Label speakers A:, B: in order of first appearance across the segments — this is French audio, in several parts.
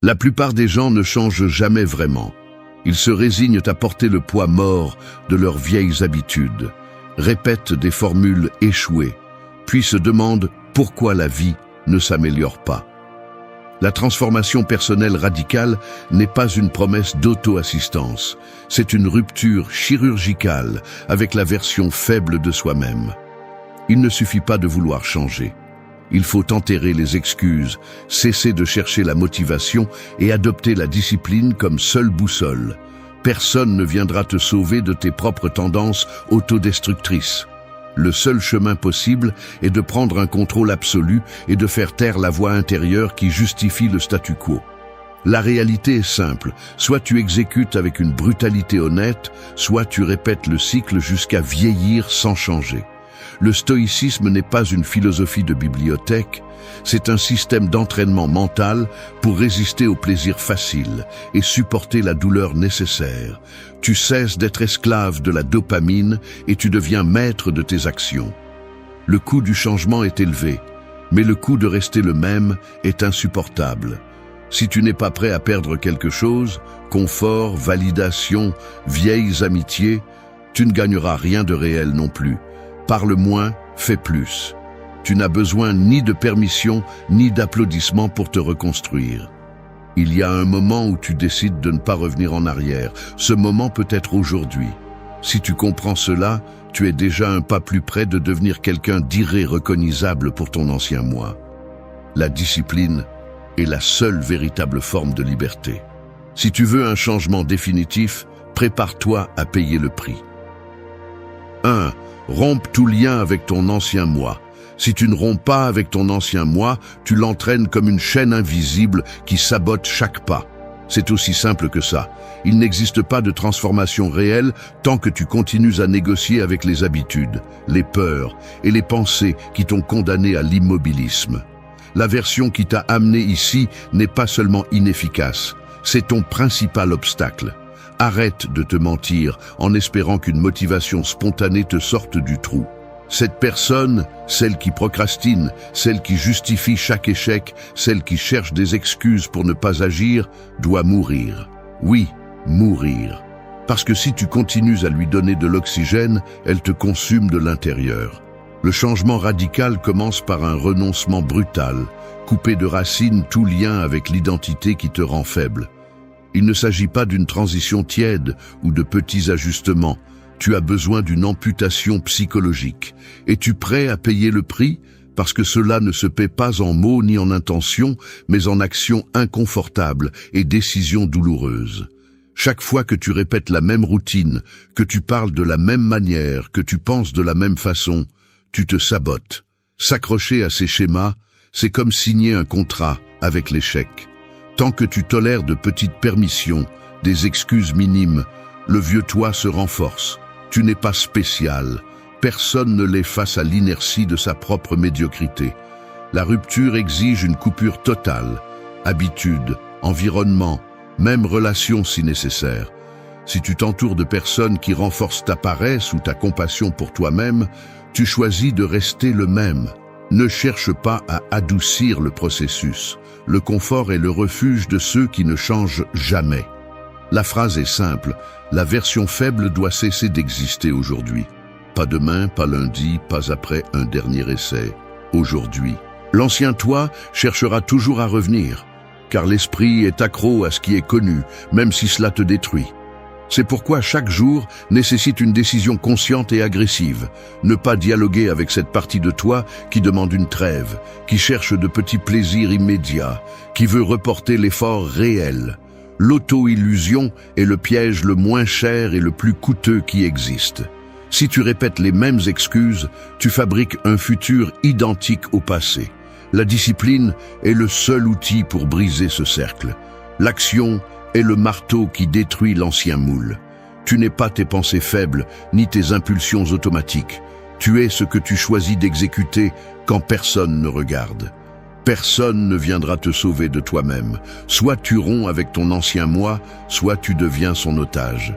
A: La plupart des gens ne changent jamais vraiment. Ils se résignent à porter le poids mort de leurs vieilles habitudes, répètent des formules échouées, puis se demandent pourquoi la vie ne s'améliore pas. La transformation personnelle radicale n'est pas une promesse d'auto-assistance, c'est une rupture chirurgicale avec la version faible de soi-même. Il ne suffit pas de vouloir changer. Il faut enterrer les excuses, cesser de chercher la motivation et adopter la discipline comme seule boussole. Personne ne viendra te sauver de tes propres tendances autodestructrices. Le seul chemin possible est de prendre un contrôle absolu et de faire taire la voix intérieure qui justifie le statu quo. La réalité est simple, soit tu exécutes avec une brutalité honnête, soit tu répètes le cycle jusqu'à vieillir sans changer. Le stoïcisme n'est pas une philosophie de bibliothèque, c'est un système d'entraînement mental pour résister au plaisir facile et supporter la douleur nécessaire. Tu cesses d'être esclave de la dopamine et tu deviens maître de tes actions. Le coût du changement est élevé, mais le coût de rester le même est insupportable. Si tu n'es pas prêt à perdre quelque chose, confort, validation, vieilles amitiés, tu ne gagneras rien de réel non plus. Parle moins, fais plus. Tu n'as besoin ni de permission, ni d'applaudissements pour te reconstruire. Il y a un moment où tu décides de ne pas revenir en arrière. Ce moment peut être aujourd'hui. Si tu comprends cela, tu es déjà un pas plus près de devenir quelqu'un d'irrécognizable pour ton ancien moi. La discipline est la seule véritable forme de liberté. Si tu veux un changement définitif, prépare-toi à payer le prix. 1. Rompe tout lien avec ton ancien moi. Si tu ne romps pas avec ton ancien moi, tu l'entraînes comme une chaîne invisible qui sabote chaque pas. C'est aussi simple que ça. Il n'existe pas de transformation réelle tant que tu continues à négocier avec les habitudes, les peurs et les pensées qui t'ont condamné à l'immobilisme. La version qui t'a amené ici n'est pas seulement inefficace, c'est ton principal obstacle. Arrête de te mentir en espérant qu'une motivation spontanée te sorte du trou. Cette personne, celle qui procrastine, celle qui justifie chaque échec, celle qui cherche des excuses pour ne pas agir, doit mourir. Oui, mourir. Parce que si tu continues à lui donner de l'oxygène, elle te consume de l'intérieur. Le changement radical commence par un renoncement brutal, couper de racines tout lien avec l'identité qui te rend faible. Il ne s'agit pas d'une transition tiède ou de petits ajustements. Tu as besoin d'une amputation psychologique. Es-tu prêt à payer le prix? Parce que cela ne se paie pas en mots ni en intentions, mais en actions inconfortables et décisions douloureuses. Chaque fois que tu répètes la même routine, que tu parles de la même manière, que tu penses de la même façon, tu te sabotes. S'accrocher à ces schémas, c'est comme signer un contrat avec l'échec. Tant que tu tolères de petites permissions, des excuses minimes, le vieux toi se renforce. Tu n'es pas spécial. Personne ne l'est face à l'inertie de sa propre médiocrité. La rupture exige une coupure totale. Habitude, environnement, même relation si nécessaire. Si tu t'entoures de personnes qui renforcent ta paresse ou ta compassion pour toi-même, tu choisis de rester le même. Ne cherche pas à adoucir le processus. Le confort est le refuge de ceux qui ne changent jamais. La phrase est simple, la version faible doit cesser d'exister aujourd'hui. Pas demain, pas lundi, pas après un dernier essai. Aujourd'hui. L'ancien toi cherchera toujours à revenir, car l'esprit est accro à ce qui est connu, même si cela te détruit. C'est pourquoi chaque jour nécessite une décision consciente et agressive. Ne pas dialoguer avec cette partie de toi qui demande une trêve, qui cherche de petits plaisirs immédiats, qui veut reporter l'effort réel. L'auto-illusion est le piège le moins cher et le plus coûteux qui existe. Si tu répètes les mêmes excuses, tu fabriques un futur identique au passé. La discipline est le seul outil pour briser ce cercle. L'action est le marteau qui détruit l'ancien moule. Tu n'es pas tes pensées faibles, ni tes impulsions automatiques. Tu es ce que tu choisis d'exécuter quand personne ne regarde. Personne ne viendra te sauver de toi-même. Soit tu romps avec ton ancien moi, soit tu deviens son otage.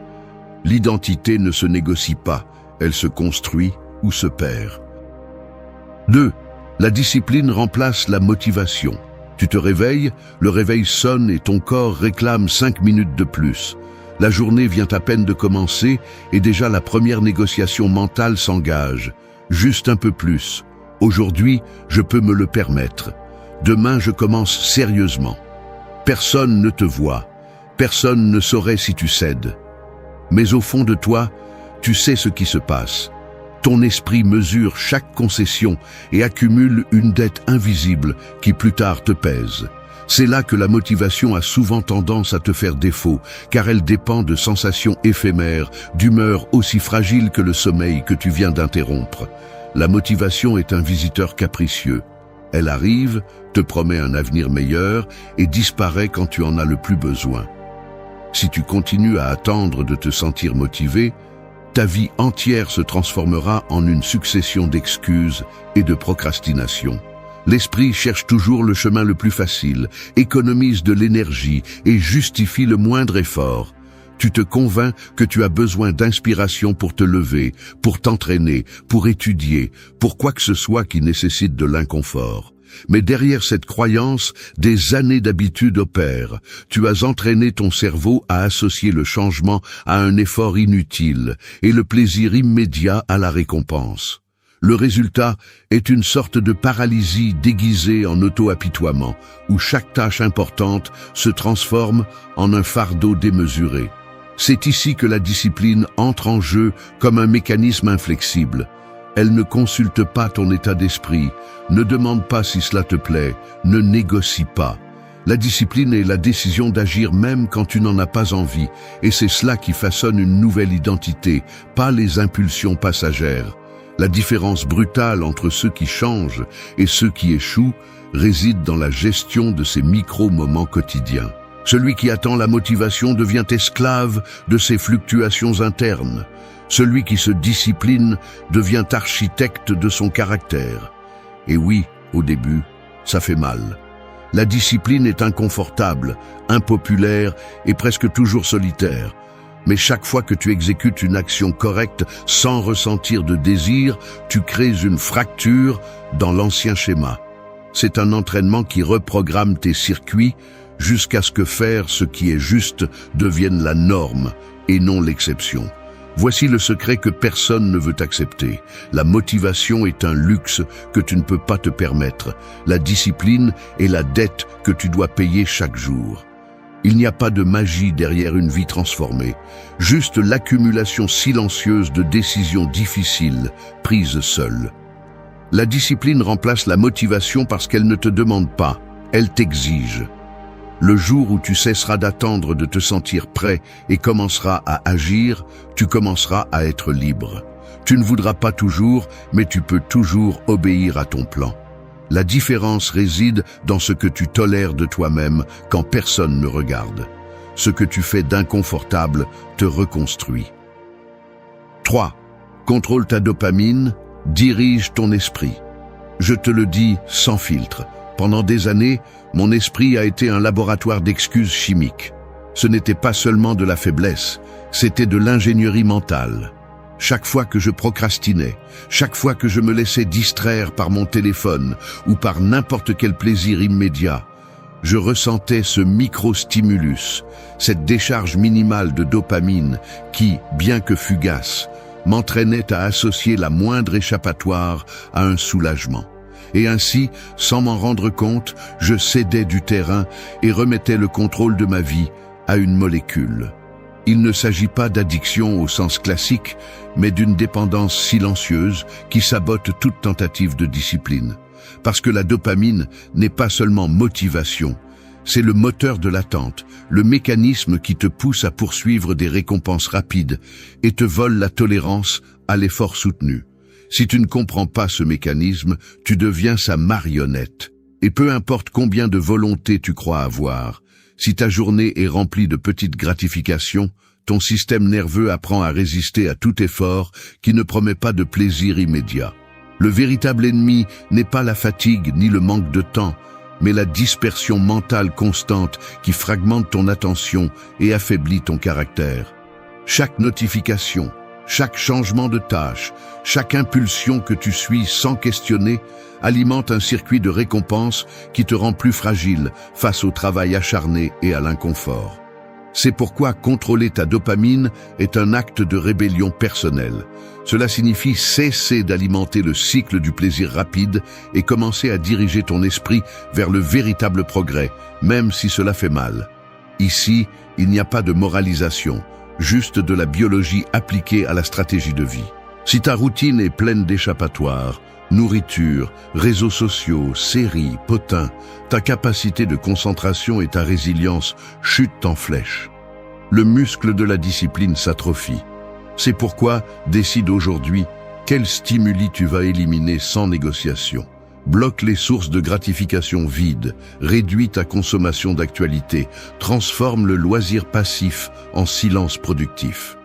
A: L'identité ne se négocie pas, elle se construit ou se perd. 2. La discipline remplace la motivation. Tu te réveilles, le réveil sonne et ton corps réclame 5 minutes de plus. La journée vient à peine de commencer et déjà la première négociation mentale s'engage. Juste un peu plus. Aujourd'hui, je peux me le permettre. Demain, je commence sérieusement. Personne ne te voit. Personne ne saurait si tu cèdes. Mais au fond de toi, tu sais ce qui se passe. Ton esprit mesure chaque concession et accumule une dette invisible qui plus tard te pèse. C'est là que la motivation a souvent tendance à te faire défaut, car elle dépend de sensations éphémères, d'humeurs aussi fragiles que le sommeil que tu viens d'interrompre. La motivation est un visiteur capricieux. Elle arrive, te promet un avenir meilleur et disparaît quand tu en as le plus besoin. Si tu continues à attendre de te sentir motivé, ta vie entière se transformera en une succession d'excuses et de procrastination. L'esprit cherche toujours le chemin le plus facile, économise de l'énergie et justifie le moindre effort. Tu te convaincs que tu as besoin d'inspiration pour te lever, pour t'entraîner, pour étudier, pour quoi que ce soit qui nécessite de l'inconfort. Mais derrière cette croyance, des années d'habitude opèrent. Tu as entraîné ton cerveau à associer le changement à un effort inutile et le plaisir immédiat à la récompense. Le résultat est une sorte de paralysie déguisée en auto-apitoiement, où chaque tâche importante se transforme en un fardeau démesuré. C'est ici que la discipline entre en jeu comme un mécanisme inflexible. Elle ne consulte pas ton état d'esprit, ne demande pas si cela te plaît, ne négocie pas. La discipline est la décision d'agir même quand tu n'en as pas envie, et c'est cela qui façonne une nouvelle identité, pas les impulsions passagères. La différence brutale entre ceux qui changent et ceux qui échouent réside dans la gestion de ces micro-moments quotidiens. Celui qui attend la motivation devient esclave de ses fluctuations internes. Celui qui se discipline devient architecte de son caractère. Et oui, au début, ça fait mal. La discipline est inconfortable, impopulaire et presque toujours solitaire. Mais chaque fois que tu exécutes une action correcte sans ressentir de désir, tu crées une fracture dans l'ancien schéma. C'est un entraînement qui reprogramme tes circuits jusqu'à ce que faire ce qui est juste devienne la norme et non l'exception. Voici le secret que personne ne veut accepter. La motivation est un luxe que tu ne peux pas te permettre. La discipline est la dette que tu dois payer chaque jour. Il n'y a pas de magie derrière une vie transformée, juste l'accumulation silencieuse de décisions difficiles, prises seules. La discipline remplace la motivation parce qu'elle ne te demande pas, elle t'exige. Le jour où tu cesseras d'attendre de te sentir prêt et commenceras à agir, tu commenceras à être libre. Tu ne voudras pas toujours, mais tu peux toujours obéir à ton plan. La différence réside dans ce que tu tolères de toi-même quand personne ne regarde. Ce que tu fais d'inconfortable te reconstruit. 3. Contrôle ta dopamine, dirige ton esprit. Je te le dis sans filtre. Pendant des années, mon esprit a été un laboratoire d'excuses chimiques. Ce n'était pas seulement de la faiblesse, c'était de l'ingénierie mentale. Chaque fois que je procrastinais, chaque fois que je me laissais distraire par mon téléphone ou par n'importe quel plaisir immédiat, je ressentais ce micro-stimulus, cette décharge minimale de dopamine qui, bien que fugace, m'entraînait à associer la moindre échappatoire à un soulagement. Et ainsi, sans m'en rendre compte, je cédais du terrain et remettais le contrôle de ma vie à une molécule. Il ne s'agit pas d'addiction au sens classique, mais d'une dépendance silencieuse qui sabote toute tentative de discipline. Parce que la dopamine n'est pas seulement motivation, c'est le moteur de l'attente, le mécanisme qui te pousse à poursuivre des récompenses rapides et te vole la tolérance à l'effort soutenu. Si tu ne comprends pas ce mécanisme, tu deviens sa marionnette. Et peu importe combien de volonté tu crois avoir, si ta journée est remplie de petites gratifications, ton système nerveux apprend à résister à tout effort qui ne promet pas de plaisir immédiat. Le véritable ennemi n'est pas la fatigue ni le manque de temps, mais la dispersion mentale constante qui fragmente ton attention et affaiblit ton caractère. Chaque notification, Chaque changement de tâche, chaque impulsion que tu suis sans questionner, alimente un circuit de récompense qui te rend plus fragile face au travail acharné et à l'inconfort. C'est pourquoi contrôler ta dopamine est un acte de rébellion personnelle. Cela signifie cesser d'alimenter le cycle du plaisir rapide et commencer à diriger ton esprit vers le véritable progrès, même si cela fait mal. Ici, il n'y a pas de moralisation, juste de la biologie appliquée à la stratégie de vie. Si ta routine est pleine d'échappatoires, nourriture, réseaux sociaux, séries, potins, ta capacité de concentration et ta résilience chutent en flèche. Le muscle de la discipline s'atrophie. C'est pourquoi décide aujourd'hui quel stimuli tu vas éliminer sans négociation. Bloque les sources de gratification vides, réduis ta consommation d'actualité, transforme le loisir passif en silence productif.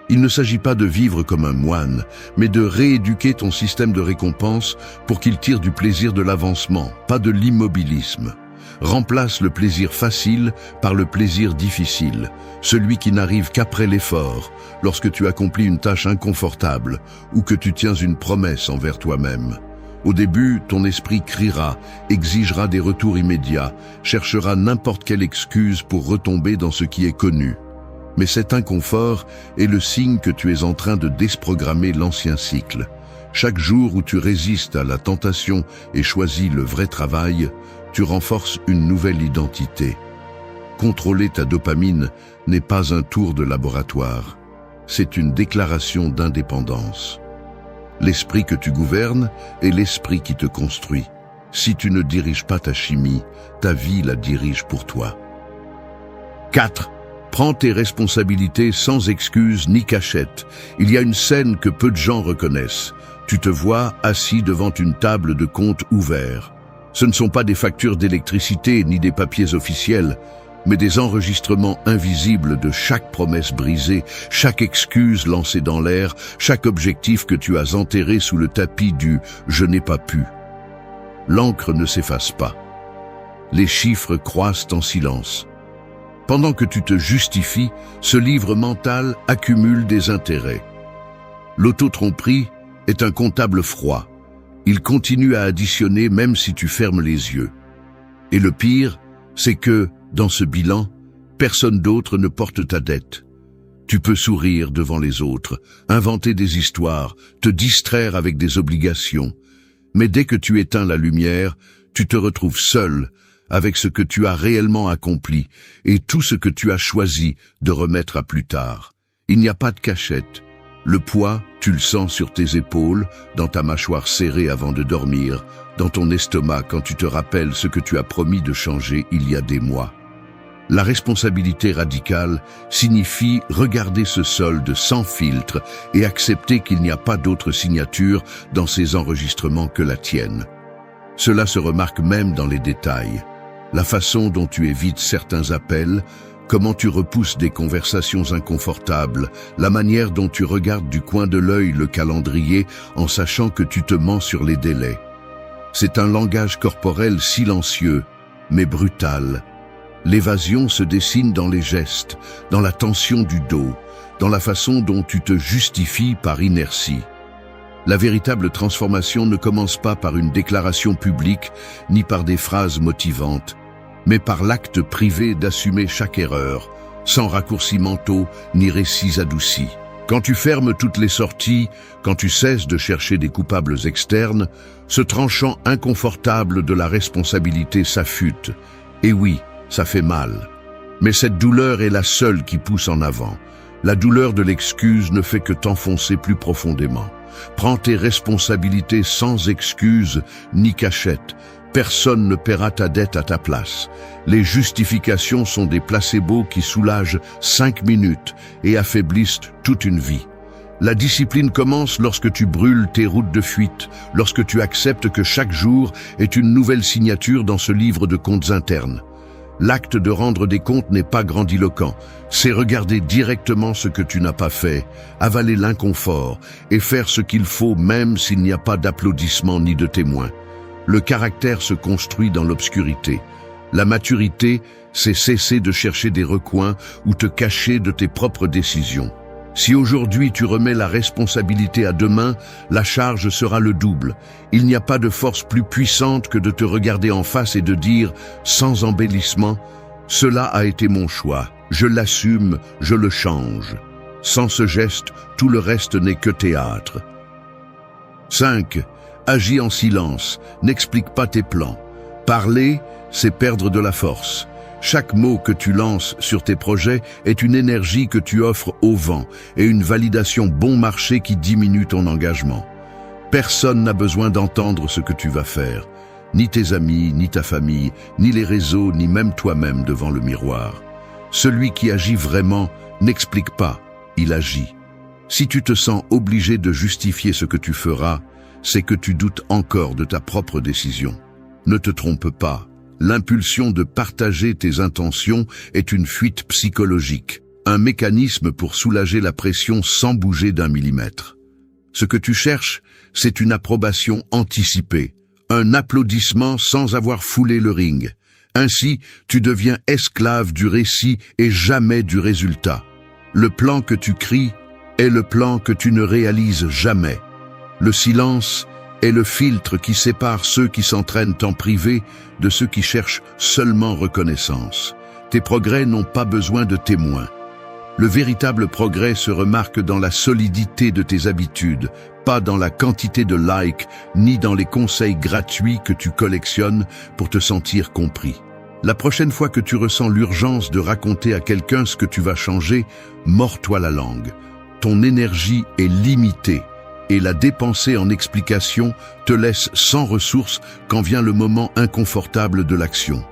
A: Il ne s'agit pas de vivre comme un moine, mais de rééduquer ton système de récompense pour qu'il tire du plaisir de l'avancement, pas de l'immobilisme. Remplace le plaisir facile par le plaisir difficile, celui qui n'arrive qu'après l'effort, lorsque tu accomplis une tâche inconfortable ou que tu tiens une promesse envers toi-même. Au début, ton esprit criera, exigera des retours immédiats, cherchera n'importe quelle excuse pour retomber dans ce qui est connu. Mais cet inconfort est le signe que tu es en train de desprogrammer l'ancien cycle. Chaque jour où tu résistes à la tentation et choisis le vrai travail, tu renforces une nouvelle identité. Contrôler ta dopamine n'est pas un tour de laboratoire, c'est une déclaration d'indépendance. L'esprit que tu gouvernes est l'esprit qui te construit. Si tu ne diriges pas ta chimie, ta vie la dirige pour toi. 4. Prends tes responsabilités sans excuse ni cachette. Il y a une scène que peu de gens reconnaissent. Tu te vois assis devant une table de compte ouvert. Ce ne sont pas des factures d'électricité ni des papiers officiels, mais des enregistrements invisibles de chaque promesse brisée, chaque excuse lancée dans l'air, chaque objectif que tu as enterré sous le tapis du « je n'ai pas pu ». L'encre ne s'efface pas. Les chiffres croissent en silence. Pendant que tu te justifies, ce livre mental accumule des intérêts. L'auto-tromperie est un comptable froid. Il continue à additionner même si tu fermes les yeux. Et le pire, c'est que, dans ce bilan, personne d'autre ne porte ta dette. Tu peux sourire devant les autres, inventer des histoires, te distraire avec des obligations. Mais dès que tu éteins la lumière, tu te retrouves seul, avec ce que tu as réellement accompli et tout ce que tu as choisi de remettre à plus tard. Il n'y a pas de cachette. Le poids, tu le sens sur tes épaules, dans ta mâchoire serrée avant de dormir, dans ton estomac quand tu te rappelles ce que tu as promis de changer il y a des mois. La responsabilité radicale signifie regarder ce solde sans filtre et accepter qu'il n'y a pas d'autre signature dans ces enregistrements que la tienne. Cela se remarque même dans les détails. La façon dont tu évites certains appels, comment tu repousses des conversations inconfortables, la manière dont tu regardes du coin de l'œil le calendrier en sachant que tu te mens sur les délais. C'est un langage corporel silencieux, mais brutal. L'évasion se dessine dans les gestes, dans la tension du dos, dans la façon dont tu te justifies par inertie. La véritable transformation ne commence pas par une déclaration publique, ni par des phrases motivantes, mais par l'acte privé d'assumer chaque erreur, sans raccourcis mentaux ni récits adoucis. Quand tu fermes toutes les sorties, quand tu cesses de chercher des coupables externes, ce tranchant inconfortable de la responsabilité s'affûte. Et oui, ça fait mal. Mais cette douleur est la seule qui pousse en avant. La douleur de l'excuse ne fait que t'enfoncer plus profondément. Prends tes responsabilités sans excuse ni cachette. Personne ne paiera ta dette à ta place. Les justifications sont des placebos qui soulagent 5 minutes et affaiblissent toute une vie. La discipline commence lorsque tu brûles tes routes de fuite, lorsque tu acceptes que chaque jour est une nouvelle signature dans ce livre de comptes internes. L'acte de rendre des comptes n'est pas grandiloquent, c'est regarder directement ce que tu n'as pas fait, avaler l'inconfort et faire ce qu'il faut même s'il n'y a pas d'applaudissements ni de témoins. Le caractère se construit dans l'obscurité. La maturité, c'est cesser de chercher des recoins ou te cacher de tes propres décisions. Si aujourd'hui tu remets la responsabilité à demain, la charge sera le double. Il n'y a pas de force plus puissante que de te regarder en face et de dire, sans embellissement, « Cela a été mon choix, je l'assume, je le change. » Sans ce geste, tout le reste n'est que théâtre. 5. Agis en silence, n'explique pas tes plans. Parler, c'est perdre de la force. Chaque mot que tu lances sur tes projets est une énergie que tu offres au vent et une validation bon marché qui diminue ton engagement. Personne n'a besoin d'entendre ce que tu vas faire. Ni tes amis, ni ta famille, ni les réseaux, ni même toi-même devant le miroir. Celui qui agit vraiment n'explique pas, il agit. Si tu te sens obligé de justifier ce que tu feras, c'est que tu doutes encore de ta propre décision. Ne te trompe pas. L'impulsion de partager tes intentions est une fuite psychologique, un mécanisme pour soulager la pression sans bouger d'un millimètre. Ce que tu cherches, c'est une approbation anticipée, un applaudissement sans avoir foulé le ring. Ainsi, tu deviens esclave du récit et jamais du résultat. Le plan que tu cries est le plan que tu ne réalises jamais. Le silence est le filtre qui sépare ceux qui s'entraînent en privé de ceux qui cherchent seulement reconnaissance. Tes progrès n'ont pas besoin de témoins. Le véritable progrès se remarque dans la solidité de tes habitudes, pas dans la quantité de likes, ni dans les conseils gratuits que tu collectionnes pour te sentir compris. La prochaine fois que tu ressens l'urgence de raconter à quelqu'un ce que tu vas changer, mords-toi la langue. Ton énergie est limitée. Et la dépenser en explications te laisse sans ressources quand vient le moment inconfortable de l'action.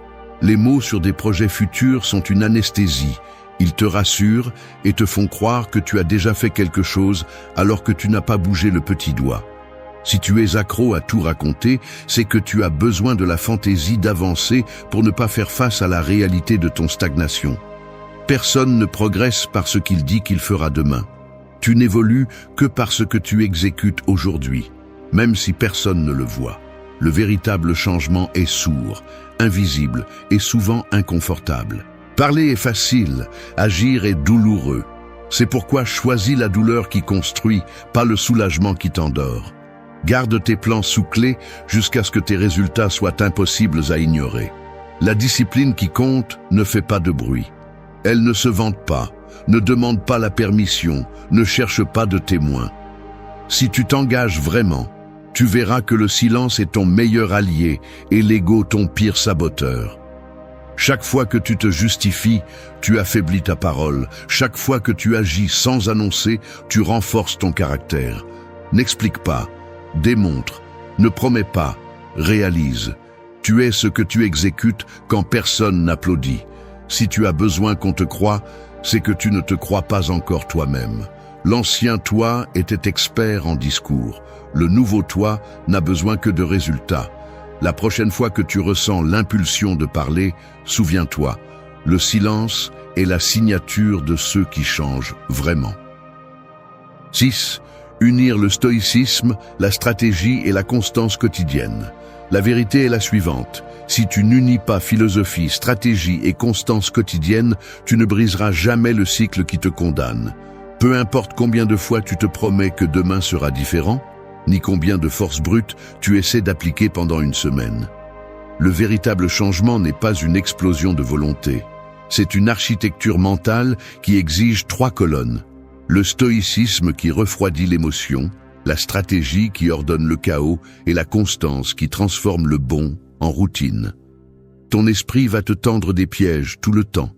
A: Les mots sur des projets futurs sont une anesthésie. Ils te rassurent et te font croire que tu as déjà fait quelque chose alors que tu n'as pas bougé le petit doigt. Si tu es accro à tout raconter, c'est que tu as besoin de la fantaisie d'avancer pour ne pas faire face à la réalité de ton stagnation. Personne ne progresse par ce qu'il dit qu'il fera demain. Tu n'évolues que parce que tu exécutes aujourd'hui, même si personne ne le voit. Le véritable changement est sourd, invisible et souvent inconfortable. Parler est facile, agir est douloureux. C'est pourquoi choisis la douleur qui construit, pas le soulagement qui t'endort. Garde tes plans sous clé jusqu'à ce que tes résultats soient impossibles à ignorer. La discipline qui compte ne fait pas de bruit. Elle ne se vante pas. Ne demande pas la permission, ne cherche pas de témoins. Si tu t'engages vraiment, tu verras que le silence est ton meilleur allié et l'ego ton pire saboteur. Chaque fois que tu te justifies, tu affaiblis ta parole. Chaque fois que tu agis sans annoncer, tu renforces ton caractère. N'explique pas, démontre, ne promets pas, réalise. Tu es ce que tu exécutes quand personne n'applaudit. Si tu as besoin qu'on te croie, c'est que tu ne te crois pas encore toi-même. L'ancien toi était expert en discours. Le nouveau toi n'a besoin que de résultats. La prochaine fois que tu ressens l'impulsion de parler, souviens-toi, le silence est la signature de ceux qui changent vraiment. 6. Unir le stoïcisme, la stratégie et la constance quotidienne. La vérité est la suivante. Si tu n'unis pas philosophie, stratégie et constance quotidienne, tu ne briseras jamais le cycle qui te condamne. Peu importe combien de fois tu te promets que demain sera différent, ni combien de force brute tu essaies d'appliquer pendant une semaine. Le véritable changement n'est pas une explosion de volonté. C'est une architecture mentale qui exige 3 colonnes. Le stoïcisme qui refroidit l'émotion, la stratégie qui ordonne le chaos et la constance qui transforme le bon en routine. Ton esprit va te tendre des pièges tout le temps.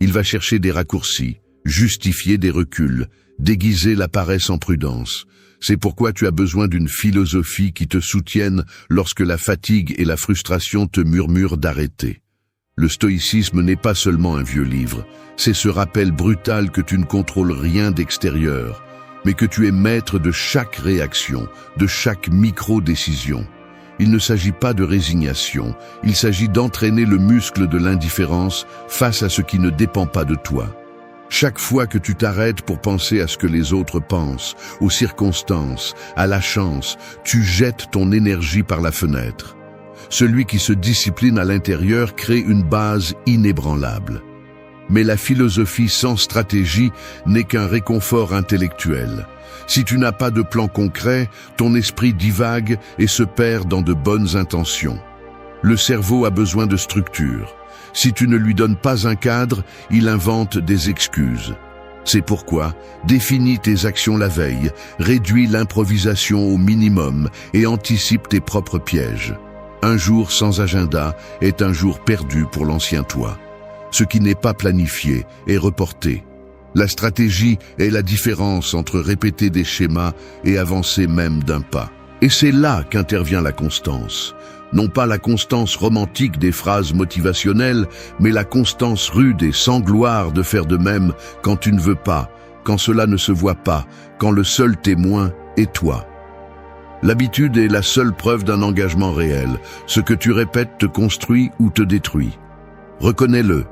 A: Il va chercher des raccourcis, justifier des reculs, déguiser la paresse en prudence. C'est pourquoi tu as besoin d'une philosophie qui te soutienne lorsque la fatigue et la frustration te murmurent d'arrêter. Le stoïcisme n'est pas seulement un vieux livre, c'est ce rappel brutal que tu ne contrôles rien d'extérieur, mais que tu es maître de chaque réaction, de chaque micro-décision. Il ne s'agit pas de résignation, il s'agit d'entraîner le muscle de l'indifférence face à ce qui ne dépend pas de toi. Chaque fois que tu t'arrêtes pour penser à ce que les autres pensent, aux circonstances, à la chance, tu jettes ton énergie par la fenêtre. Celui qui se discipline à l'intérieur crée une base inébranlable. Mais la philosophie sans stratégie n'est qu'un réconfort intellectuel. Si tu n'as pas de plan concret, ton esprit divague et se perd dans de bonnes intentions. Le cerveau a besoin de structure. Si tu ne lui donnes pas un cadre, il invente des excuses. C'est pourquoi définis tes actions la veille, réduis l'improvisation au minimum et anticipe tes propres pièges. Un jour sans agenda est un jour perdu pour l'ancien toi. Ce qui n'est pas planifié est reporté. La stratégie est la différence entre répéter des schémas et avancer même d'un pas. Et c'est là qu'intervient la constance. Non pas la constance romantique des phrases motivationnelles, mais la constance rude et sans gloire de faire de même quand tu ne veux pas, quand cela ne se voit pas, quand le seul témoin est toi. L'habitude est la seule preuve d'un engagement réel. Ce que tu répètes te construit ou te détruit. Reconnais-le.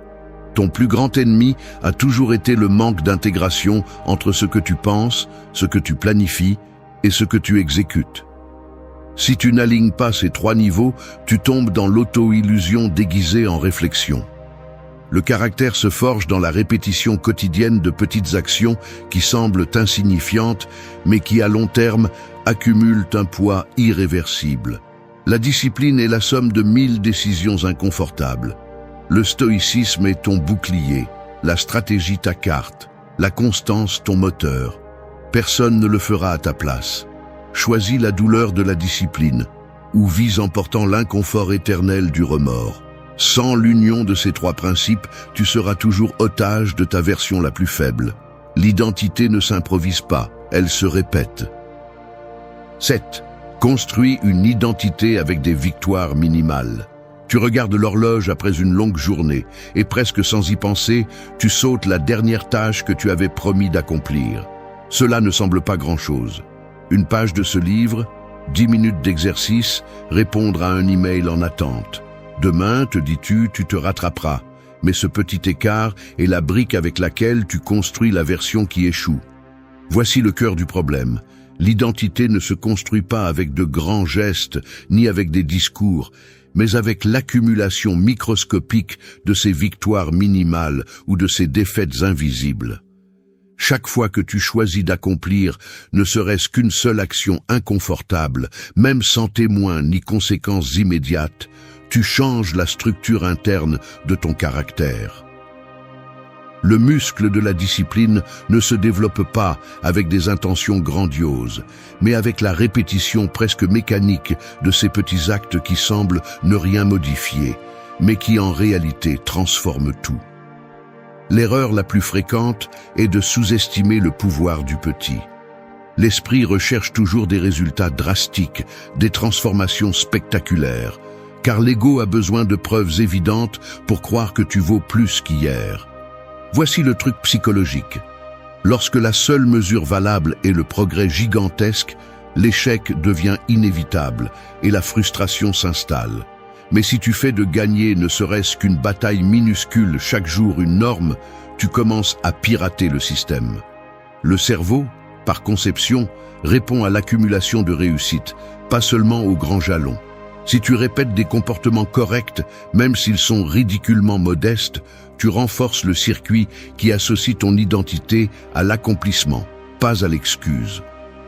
A: Ton plus grand ennemi a toujours été le manque d'intégration entre ce que tu penses, ce que tu planifies et ce que tu exécutes. Si tu n'alignes pas ces trois niveaux, tu tombes dans l'auto-illusion déguisée en réflexion. Le caractère se forge dans la répétition quotidienne de petites actions qui semblent insignifiantes, mais qui à long terme accumulent un poids irréversible. La discipline est la somme de 1000 décisions inconfortables. Le stoïcisme est ton bouclier, la stratégie ta carte, la constance ton moteur. Personne ne le fera à ta place. Choisis la douleur de la discipline, ou vis en portant l'inconfort éternel du remords. Sans l'union de ces trois principes, tu seras toujours otage de ta version la plus faible. L'identité ne s'improvise pas, elle se répète. 7. Construis une identité avec des victoires minimales. Tu regardes l'horloge après une longue journée et presque sans y penser, tu sautes la dernière tâche que tu avais promis d'accomplir. Cela ne semble pas grand-chose. Une page de ce livre, 10 minutes d'exercice, répondre à un email en attente. Demain, te dis-tu, tu te rattraperas. Mais ce petit écart est la brique avec laquelle tu construis la version qui échoue. Voici le cœur du problème. L'identité ne se construit pas avec de grands gestes, ni avec des discours, mais avec l'accumulation microscopique de ces victoires minimales ou de ces défaites invisibles. Chaque fois que tu choisis d'accomplir ne serait-ce qu'une seule action inconfortable, même sans témoin ni conséquences immédiates, tu changes la structure interne de ton caractère. Le muscle de la discipline ne se développe pas avec des intentions grandioses, mais avec la répétition presque mécanique de ces petits actes qui semblent ne rien modifier, mais qui en réalité transforment tout. L'erreur la plus fréquente est de sous-estimer le pouvoir du petit. L'esprit recherche toujours des résultats drastiques, des transformations spectaculaires, car l'ego a besoin de preuves évidentes pour croire que tu vaux plus qu'hier. Voici le truc psychologique. Lorsque la seule mesure valable est le progrès gigantesque, l'échec devient inévitable et la frustration s'installe. Mais si tu fais de gagner ne serait-ce qu'une bataille minuscule chaque jour une norme, tu commences à pirater le système. Le cerveau, par conception, répond à l'accumulation de réussites, pas seulement aux grands jalons. Si tu répètes des comportements corrects, même s'ils sont ridiculement modestes, tu renforces le circuit qui associe ton identité à l'accomplissement, pas à l'excuse.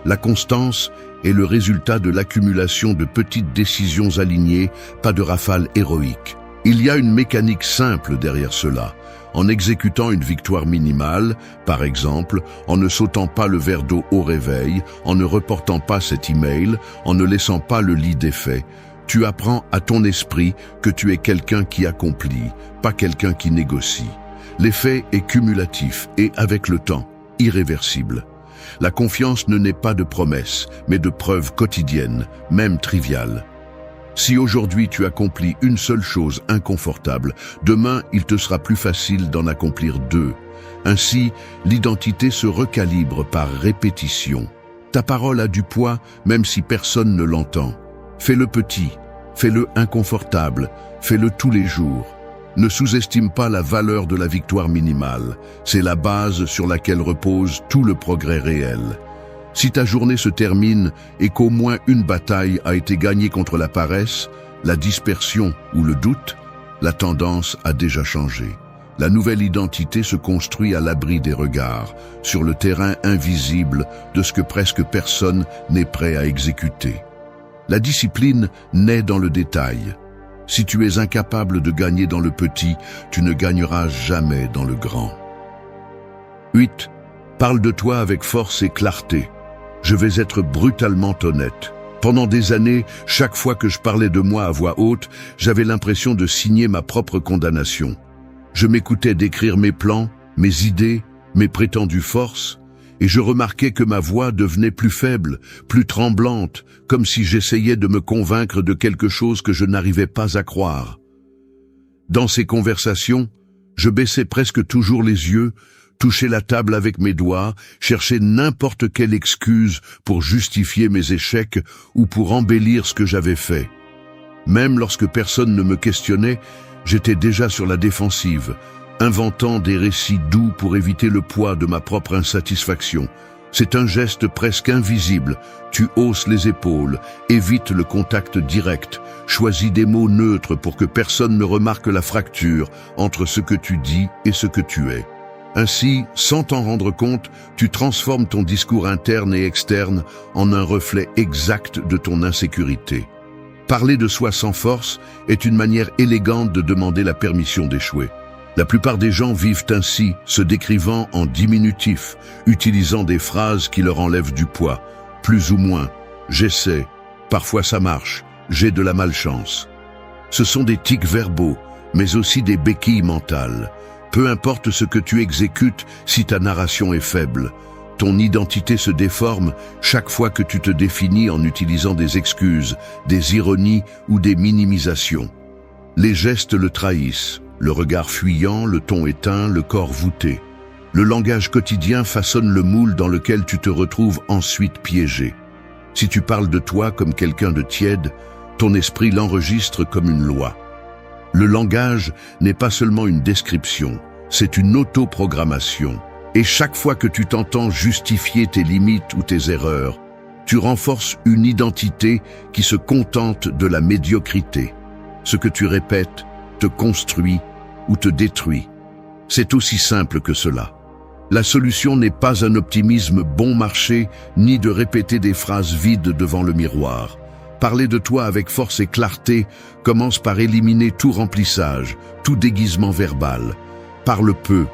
A: La constance est le résultat de l'accumulation de petites décisions alignées, pas de rafales héroïques. Il y a une mécanique simple derrière cela. En exécutant une victoire minimale, par exemple, en ne sautant pas le verre d'eau au réveil, en ne reportant pas cet email, en ne laissant pas le lit défait, tu apprends à ton esprit que tu es quelqu'un qui accomplit, pas quelqu'un qui négocie. L'effet est cumulatif et, avec le temps, irréversible. La confiance ne naît pas de promesses, mais de preuves quotidiennes, même triviales. Si aujourd'hui tu accomplis une seule chose inconfortable, demain il te sera plus facile d'en accomplir deux. Ainsi, l'identité se recalibre par répétition. Ta parole a du poids, même si personne ne l'entend. Fais-le petit, fais-le inconfortable, fais-le tous les jours. Ne sous-estime pas la valeur de la victoire minimale. C'est la base sur laquelle repose tout le progrès réel. Si ta journée se termine et qu'au moins une bataille a été gagnée contre la paresse, la dispersion ou le doute, la tendance a déjà changé. La nouvelle identité se construit à l'abri des regards, sur le terrain invisible de ce que presque personne n'est prêt à exécuter. La discipline naît dans le détail. Si tu es incapable de gagner dans le petit, tu ne gagneras jamais dans le grand. 8. Parle de toi avec force et clarté. Je vais être brutalement honnête. Pendant des années, chaque fois que je parlais de moi à voix haute, j'avais l'impression de signer ma propre condamnation. Je m'écoutais décrire mes plans, mes idées, mes prétendues forces, et je remarquais que ma voix devenait plus faible, plus tremblante, comme si j'essayais de me convaincre de quelque chose que je n'arrivais pas à croire. Dans ces conversations, je baissais presque toujours les yeux, touchais la table avec mes doigts, cherchais n'importe quelle excuse pour justifier mes échecs ou pour embellir ce que j'avais fait. Même lorsque personne ne me questionnait, j'étais déjà sur la défensive, inventant des récits doux pour éviter le poids de ma propre insatisfaction. C'est un geste presque invisible. Tu hausses les épaules, évites le contact direct, choisis des mots neutres pour que personne ne remarque la fracture entre ce que tu dis et ce que tu es. Ainsi, sans t'en rendre compte, tu transformes ton discours interne et externe en un reflet exact de ton insécurité. Parler de soi sans force est une manière élégante de demander la permission d'échouer. La plupart des gens vivent ainsi, se décrivant en diminutif, utilisant des phrases qui leur enlèvent du poids. Plus ou moins, j'essaie, parfois ça marche, j'ai de la malchance. Ce sont des tics verbaux, mais aussi des béquilles mentales. Peu importe ce que tu exécutes si ta narration est faible. Ton identité se déforme chaque fois que tu te définis en utilisant des excuses, des ironies ou des minimisations. Les gestes le trahissent. Le regard fuyant, le ton éteint, le corps voûté. Le langage quotidien façonne le moule dans lequel tu te retrouves ensuite piégé. Si tu parles de toi comme quelqu'un de tiède, ton esprit l'enregistre comme une loi. Le langage n'est pas seulement une description, c'est une autoprogrammation. Et chaque fois que tu t'entends justifier tes limites ou tes erreurs, tu renforces une identité qui se contente de la médiocrité. Ce que tu répètes te construit ou te détruit. C'est aussi simple que cela. La solution n'est pas un optimisme bon marché, ni de répéter des phrases vides devant le miroir. Parler de toi avec force et clarté commence par éliminer tout remplissage, tout déguisement verbal. Parle peu,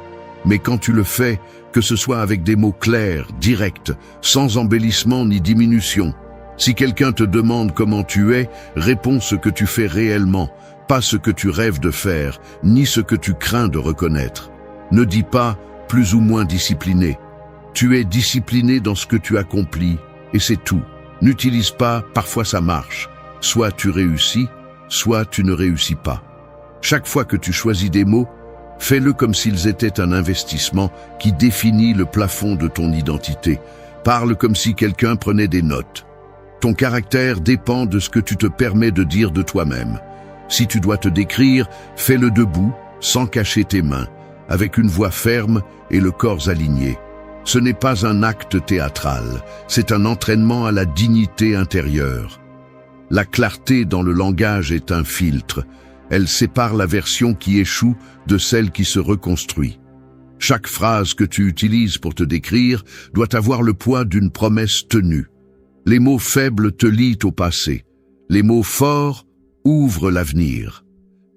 A: mais quand tu le fais, que ce soit avec des mots clairs, directs, sans embellissement ni diminution. Si quelqu'un te demande comment tu es, réponds ce que tu fais réellement, pas ce que tu rêves de faire, ni ce que tu crains de reconnaître. Ne dis pas « plus ou moins discipliné ». Tu es discipliné dans ce que tu accomplis, et c'est tout. N'utilise pas « parfois ça marche ». Soit tu réussis, soit tu ne réussis pas. Chaque fois que tu choisis des mots, fais-le comme s'ils étaient un investissement qui définit le plafond de ton identité. Parle comme si quelqu'un prenait des notes. Ton caractère dépend de ce que tu te permets de dire de toi-même. Si tu dois te décrire, fais-le debout, sans cacher tes mains, avec une voix ferme et le corps aligné. Ce n'est pas un acte théâtral, c'est un entraînement à la dignité intérieure. La clarté dans le langage est un filtre. Elle sépare la version qui échoue de celle qui se reconstruit. Chaque phrase que tu utilises pour te décrire doit avoir le poids d'une promesse tenue. Les mots faibles te lient au passé. Les mots forts ouvrent l'avenir.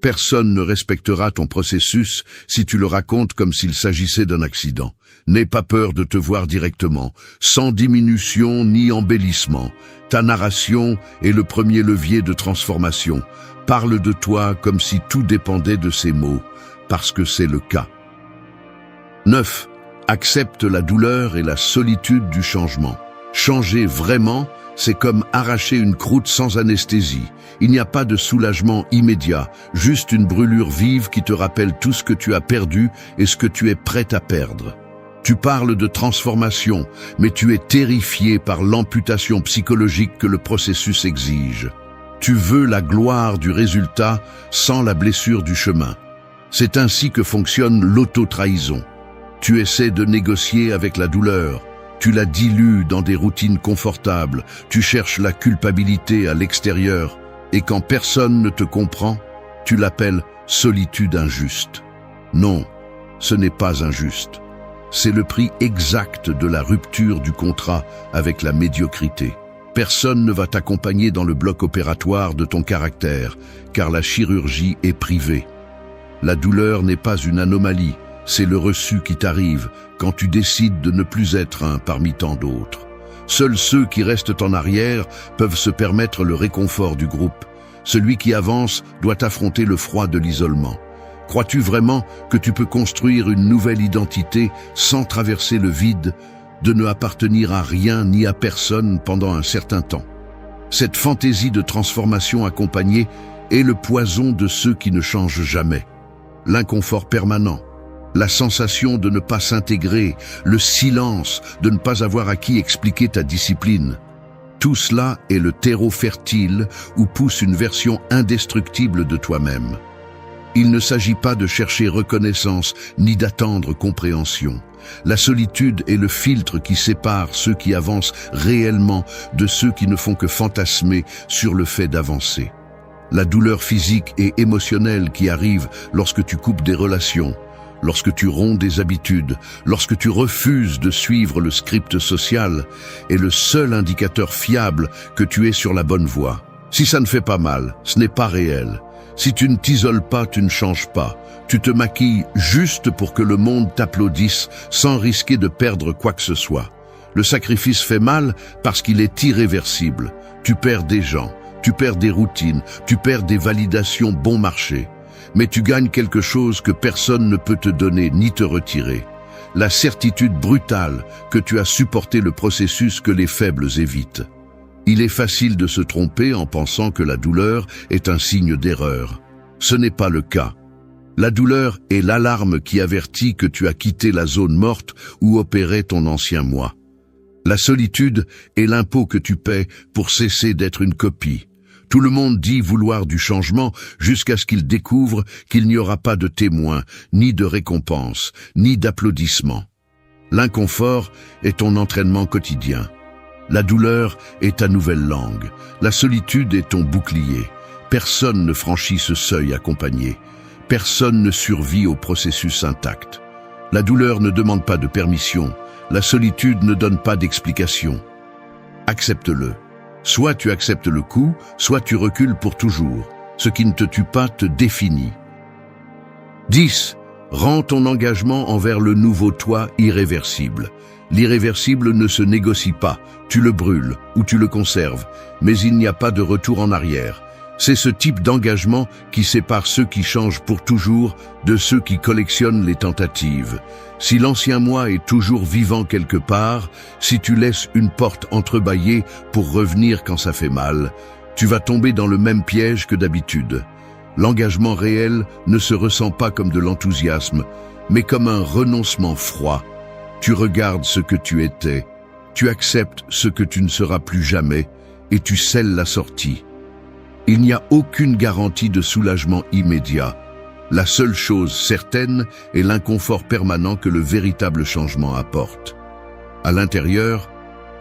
A: Personne ne respectera ton processus si tu le racontes comme s'il s'agissait d'un accident. N'aie pas peur de te voir directement, sans diminution ni embellissement. Ta narration est le premier levier de transformation. Parle de toi comme si tout dépendait de ces mots, parce que c'est le cas. 9. Accepte la douleur et la solitude du changement. Changer vraiment, c'est comme arracher une croûte sans anesthésie. Il n'y a pas de soulagement immédiat, juste une brûlure vive qui te rappelle tout ce que tu as perdu et ce que tu es prêt à perdre. Tu parles de transformation, mais tu es terrifié par l'amputation psychologique que le processus exige. Tu veux la gloire du résultat sans la blessure du chemin. C'est ainsi que fonctionne l'auto-trahison. Tu essaies de négocier avec la douleur. Tu la dilues dans des routines confortables. Tu cherches la culpabilité à l'extérieur. Et quand personne ne te comprend, tu l'appelles solitude injuste. Non, ce n'est pas injuste. C'est le prix exact de la rupture du contrat avec la médiocrité. Personne ne va t'accompagner dans le bloc opératoire de ton caractère, car la chirurgie est privée. La douleur n'est pas une anomalie, c'est le reçu qui t'arrive quand tu décides de ne plus être un parmi tant d'autres. Seuls ceux qui restent en arrière peuvent se permettre le réconfort du groupe. Celui qui avance doit affronter le froid de l'isolement. Crois-tu vraiment que tu peux construire une nouvelle identité sans traverser le vide de ne appartenir à rien ni à personne pendant un certain temps? Cette fantaisie de transformation accompagnée est le poison de ceux qui ne changent jamais. L'inconfort permanent, la sensation de ne pas s'intégrer, le silence de ne pas avoir à qui expliquer ta discipline. Tout cela est le terreau fertile où pousse une version indestructible de toi-même. Il ne s'agit pas de chercher reconnaissance ni d'attendre compréhension. La solitude est le filtre qui sépare ceux qui avancent réellement de ceux qui ne font que fantasmer sur le fait d'avancer. La douleur physique et émotionnelle qui arrive lorsque tu coupes des relations, lorsque tu romps des habitudes, lorsque tu refuses de suivre le script social, est le seul indicateur fiable que tu es sur la bonne voie. Si ça ne fait pas mal, ce n'est pas réel. Si tu ne t'isoles pas, tu ne changes pas. Tu te maquilles juste pour que le monde t'applaudisse sans risquer de perdre quoi que ce soit. Le sacrifice fait mal parce qu'il est irréversible. Tu perds des gens, tu perds des routines, tu perds des validations bon marché. Mais tu gagnes quelque chose que personne ne peut te donner ni te retirer. La certitude brutale que tu as supporté le processus que les faibles évitent. Il est facile de se tromper en pensant que la douleur est un signe d'erreur. Ce n'est pas le cas. La douleur est l'alarme qui avertit que tu as quitté la zone morte où opérait ton ancien moi. La solitude est l'impôt que tu paies pour cesser d'être une copie. Tout le monde dit vouloir du changement jusqu'à ce qu'il découvre qu'il n'y aura pas de témoins, ni de récompense, ni d'applaudissements. L'inconfort est ton entraînement quotidien. La douleur est ta nouvelle langue. La solitude est ton bouclier. Personne ne franchit ce seuil accompagné. Personne ne survit au processus intact. La douleur ne demande pas de permission. La solitude ne donne pas d'explication. Accepte-le. Soit tu acceptes le coup, soit tu recules pour toujours. Ce qui ne te tue pas te définit. 10. Rends ton engagement envers le nouveau toi irréversible. L'irréversible ne se négocie pas, tu le brûles ou tu le conserves, mais il n'y a pas de retour en arrière. C'est ce type d'engagement qui sépare ceux qui changent pour toujours de ceux qui collectionnent les tentatives. Si l'ancien moi est toujours vivant quelque part, si tu laisses une porte entrebâillée pour revenir quand ça fait mal, tu vas tomber dans le même piège que d'habitude. L'engagement réel ne se ressent pas comme de l'enthousiasme, mais comme un renoncement froid. Tu regardes ce que tu étais, tu acceptes ce que tu ne seras plus jamais, et tu scelles la sortie. Il n'y a aucune garantie de soulagement immédiat. La seule chose certaine est l'inconfort permanent que le véritable changement apporte. À l'intérieur,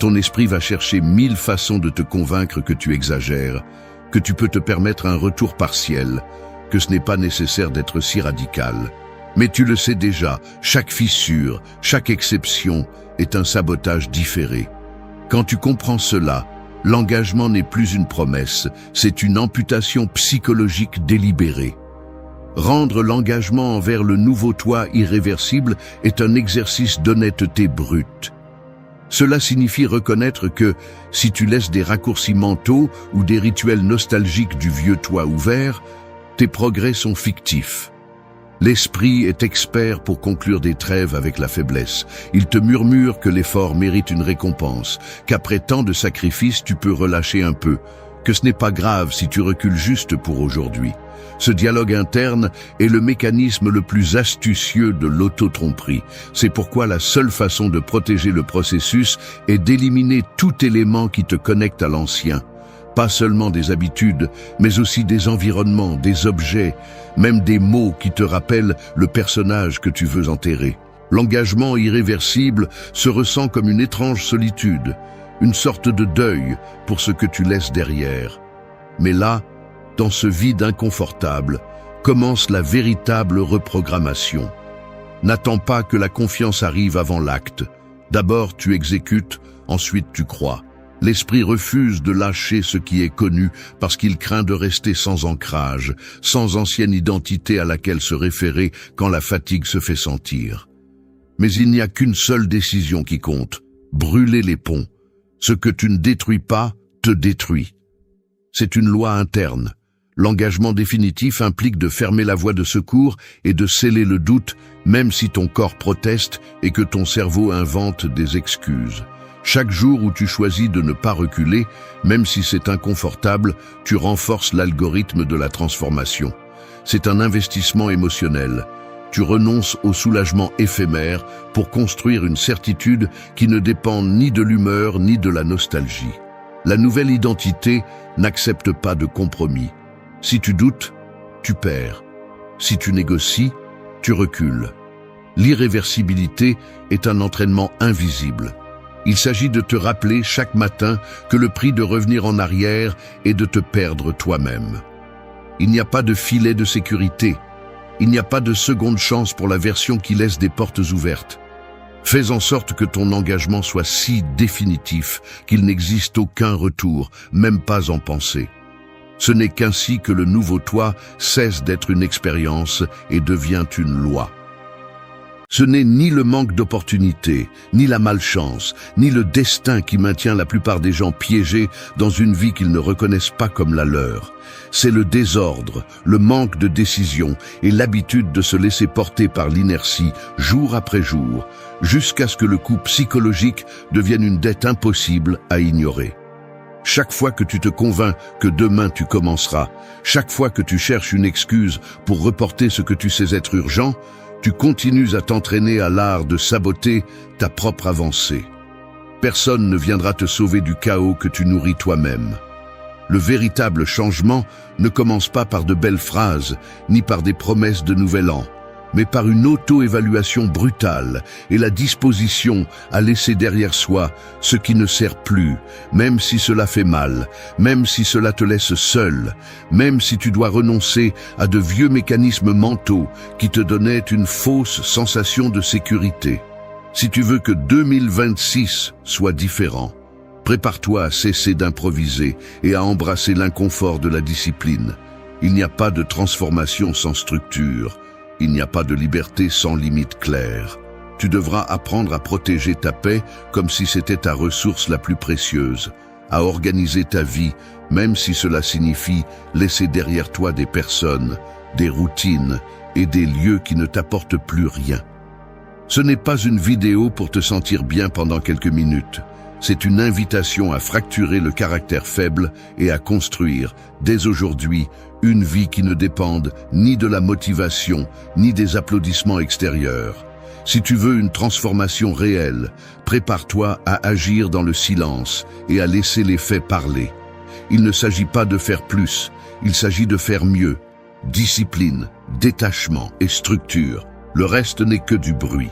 A: ton esprit va chercher 1000 façons de te convaincre que tu exagères, que tu peux te permettre un retour partiel, que ce n'est pas nécessaire d'être si radical. Mais tu le sais déjà, chaque fissure, chaque exception est un sabotage différé. Quand tu comprends cela, l'engagement n'est plus une promesse, c'est une amputation psychologique délibérée. Rendre l'engagement envers le nouveau toi irréversible est un exercice d'honnêteté brute. Cela signifie reconnaître que, si tu laisses des raccourcis mentaux ou des rituels nostalgiques du vieux toi ouvert, tes progrès sont fictifs. L'esprit est expert pour conclure des trêves avec la faiblesse. Il te murmure que l'effort mérite une récompense, qu'après tant de sacrifices tu peux relâcher un peu, que ce n'est pas grave si tu recules juste pour aujourd'hui. Ce dialogue interne est le mécanisme le plus astucieux de l'auto-tromperie. C'est pourquoi la seule façon de protéger le processus est d'éliminer tout élément qui te connecte à l'ancien. Pas seulement des habitudes, mais aussi des environnements, des objets, même des mots qui te rappellent le personnage que tu veux enterrer. L'engagement irréversible se ressent comme une étrange solitude, une sorte de deuil pour ce que tu laisses derrière. Mais là, dans ce vide inconfortable, commence la véritable reprogrammation. N'attends pas que la confiance arrive avant l'acte. D'abord tu exécutes, ensuite tu crois. L'esprit refuse de lâcher ce qui est connu parce qu'il craint de rester sans ancrage, sans ancienne identité à laquelle se référer quand la fatigue se fait sentir. Mais il n'y a qu'une seule décision qui compte, brûler les ponts. Ce que tu ne détruis pas te détruit. C'est une loi interne. L'engagement définitif implique de fermer la voie de secours et de sceller le doute, même si ton corps proteste et que ton cerveau invente des excuses. Chaque jour où tu choisis de ne pas reculer, même si c'est inconfortable, tu renforces l'algorithme de la transformation. C'est un investissement émotionnel. Tu renonces au soulagement éphémère pour construire une certitude qui ne dépend ni de l'humeur ni de la nostalgie. La nouvelle identité n'accepte pas de compromis. Si tu doutes, tu perds. Si tu négocies, tu recules. L'irréversibilité est un entraînement invisible. Il s'agit de te rappeler chaque matin que le prix de revenir en arrière est de te perdre toi-même. Il n'y a pas de filet de sécurité. Il n'y a pas de seconde chance pour la version qui laisse des portes ouvertes. Fais en sorte que ton engagement soit si définitif qu'il n'existe aucun retour, même pas en pensée. Ce n'est qu'ainsi que le nouveau toi cesse d'être une expérience et devient une loi. Ce n'est ni le manque d'opportunités, ni la malchance, ni le destin qui maintient la plupart des gens piégés dans une vie qu'ils ne reconnaissent pas comme la leur. C'est le désordre, le manque de décision et l'habitude de se laisser porter par l'inertie jour après jour, jusqu'à ce que le coup psychologique devienne une dette impossible à ignorer. Chaque fois que tu te convaincs que demain tu commenceras, chaque fois que tu cherches une excuse pour reporter ce que tu sais être urgent, tu continues à t'entraîner à l'art de saboter ta propre avancée. Personne ne viendra te sauver du chaos que tu nourris toi-même. Le véritable changement ne commence pas par de belles phrases, ni par des promesses de nouvel an, mais par une auto-évaluation brutale et la disposition à laisser derrière soi ce qui ne sert plus, même si cela fait mal, même si cela te laisse seul, même si tu dois renoncer à de vieux mécanismes mentaux qui te donnaient une fausse sensation de sécurité. Si tu veux que 2026 soit différent, prépare-toi à cesser d'improviser et à embrasser l'inconfort de la discipline. Il n'y a pas de transformation sans structure. Il n'y a pas de liberté sans limite claire. Tu devras apprendre à protéger ta paix comme si c'était ta ressource la plus précieuse, à organiser ta vie, même si cela signifie laisser derrière toi des personnes, des routines et des lieux qui ne t'apportent plus rien. Ce n'est pas une vidéo pour te sentir bien pendant quelques minutes. C'est une invitation à fracturer le caractère faible et à construire, dès aujourd'hui, une vie qui ne dépende ni de la motivation, ni des applaudissements extérieurs. Si tu veux une transformation réelle, prépare-toi à agir dans le silence et à laisser les faits parler. Il ne s'agit pas de faire plus, il s'agit de faire mieux. Discipline, détachement et structure, le reste n'est que du bruit.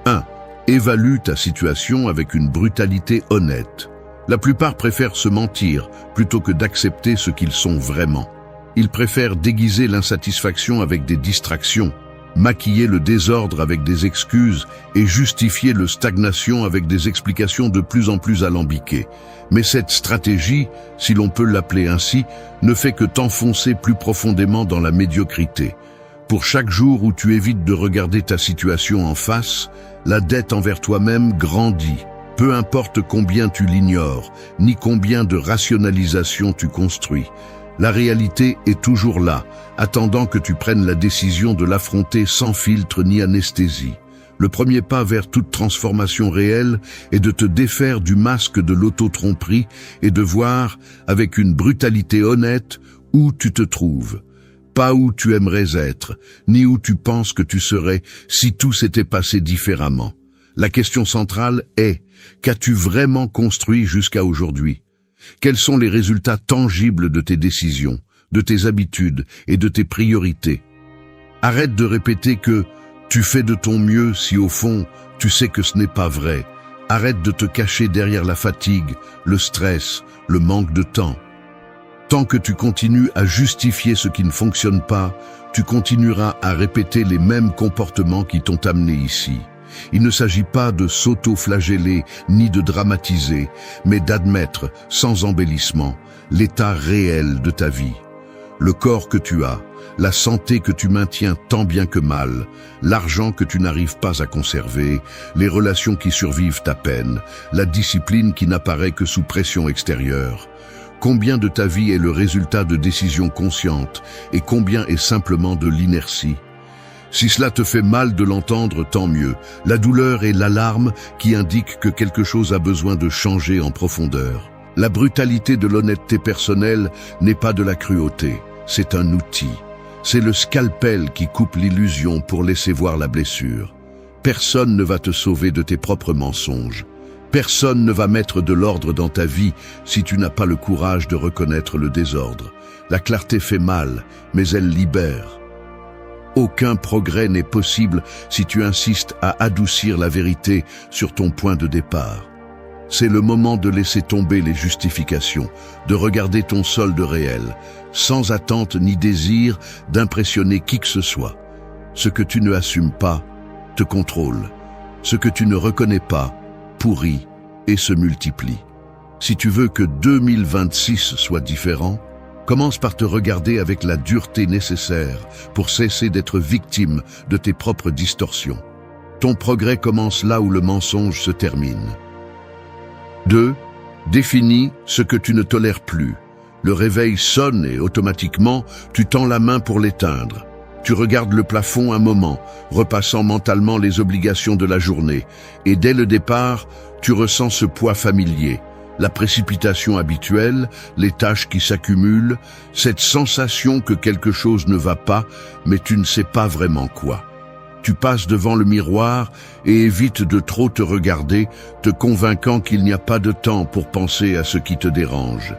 A: 1. Évalue ta situation avec une brutalité honnête. La plupart préfèrent se mentir plutôt que d'accepter ce qu'ils sont vraiment. Ils préfèrent déguiser l'insatisfaction avec des distractions, maquiller le désordre avec des excuses et justifier le stagnation avec des explications de plus en plus alambiquées. Mais cette stratégie, si l'on peut l'appeler ainsi, ne fait que t'enfoncer plus profondément dans la médiocrité. Pour chaque jour où tu évites de regarder ta situation en face, la dette envers toi-même grandit. Peu importe combien tu l'ignores, ni combien de rationalisation tu construis. La réalité est toujours là, attendant que tu prennes la décision de l'affronter sans filtre ni anesthésie. Le premier pas vers toute transformation réelle est de te défaire du masque de l'auto-tromperie et de voir, avec une brutalité honnête, où tu te trouves. Pas où tu aimerais être, ni où tu penses que tu serais si tout s'était passé différemment. La question centrale est, qu'as-tu vraiment construit jusqu'à aujourd'hui? Quels sont les résultats tangibles de tes décisions, de tes habitudes et de tes priorités? Arrête de répéter que tu fais de ton mieux si au fond tu sais que ce n'est pas vrai. Arrête de te cacher derrière la fatigue, le stress, le manque de temps. Tant que tu continues à justifier ce qui ne fonctionne pas, tu continueras à répéter les mêmes comportements qui t'ont amené ici. Il ne s'agit pas de s'auto-flageller ni de dramatiser, mais d'admettre, sans embellissement, l'état réel de ta vie. Le corps que tu as, la santé que tu maintiens tant bien que mal, l'argent que tu n'arrives pas à conserver, les relations qui survivent à peine, la discipline qui n'apparaît que sous pression extérieure. Combien de ta vie est le résultat de décisions conscientes et combien est simplement de l'inertie? Si cela te fait mal de l'entendre, tant mieux. La douleur est l'alarme qui indique que quelque chose a besoin de changer en profondeur. La brutalité de l'honnêteté personnelle n'est pas de la cruauté, c'est un outil. C'est le scalpel qui coupe l'illusion pour laisser voir la blessure. Personne ne va te sauver de tes propres mensonges. Personne ne va mettre de l'ordre dans ta vie si tu n'as pas le courage de reconnaître le désordre. La clarté fait mal, mais elle libère. Aucun progrès n'est possible si tu insistes à adoucir la vérité sur ton point de départ. C'est le moment de laisser tomber les justifications, de regarder ton solde réel, sans attente ni désir d'impressionner qui que ce soit. Ce que tu ne assumes pas te contrôle. Ce que tu ne reconnais pas pourrit et se multiplie. Si tu veux que 2026 soit différent, commence par te regarder avec la dureté nécessaire pour cesser d'être victime de tes propres distorsions. Ton progrès commence là où le mensonge se termine. 2. Définis ce que tu ne tolères plus. Le réveil sonne et automatiquement, tu tends la main pour l'éteindre. Tu regardes le plafond un moment, repassant mentalement les obligations de la journée. Et dès le départ, tu ressens ce poids familier. La précipitation habituelle, les tâches qui s'accumulent, cette sensation que quelque chose ne va pas, mais tu ne sais pas vraiment quoi. Tu passes devant le miroir et évites de trop te regarder, te convainquant qu'il n'y a pas de temps pour penser à ce qui te dérange.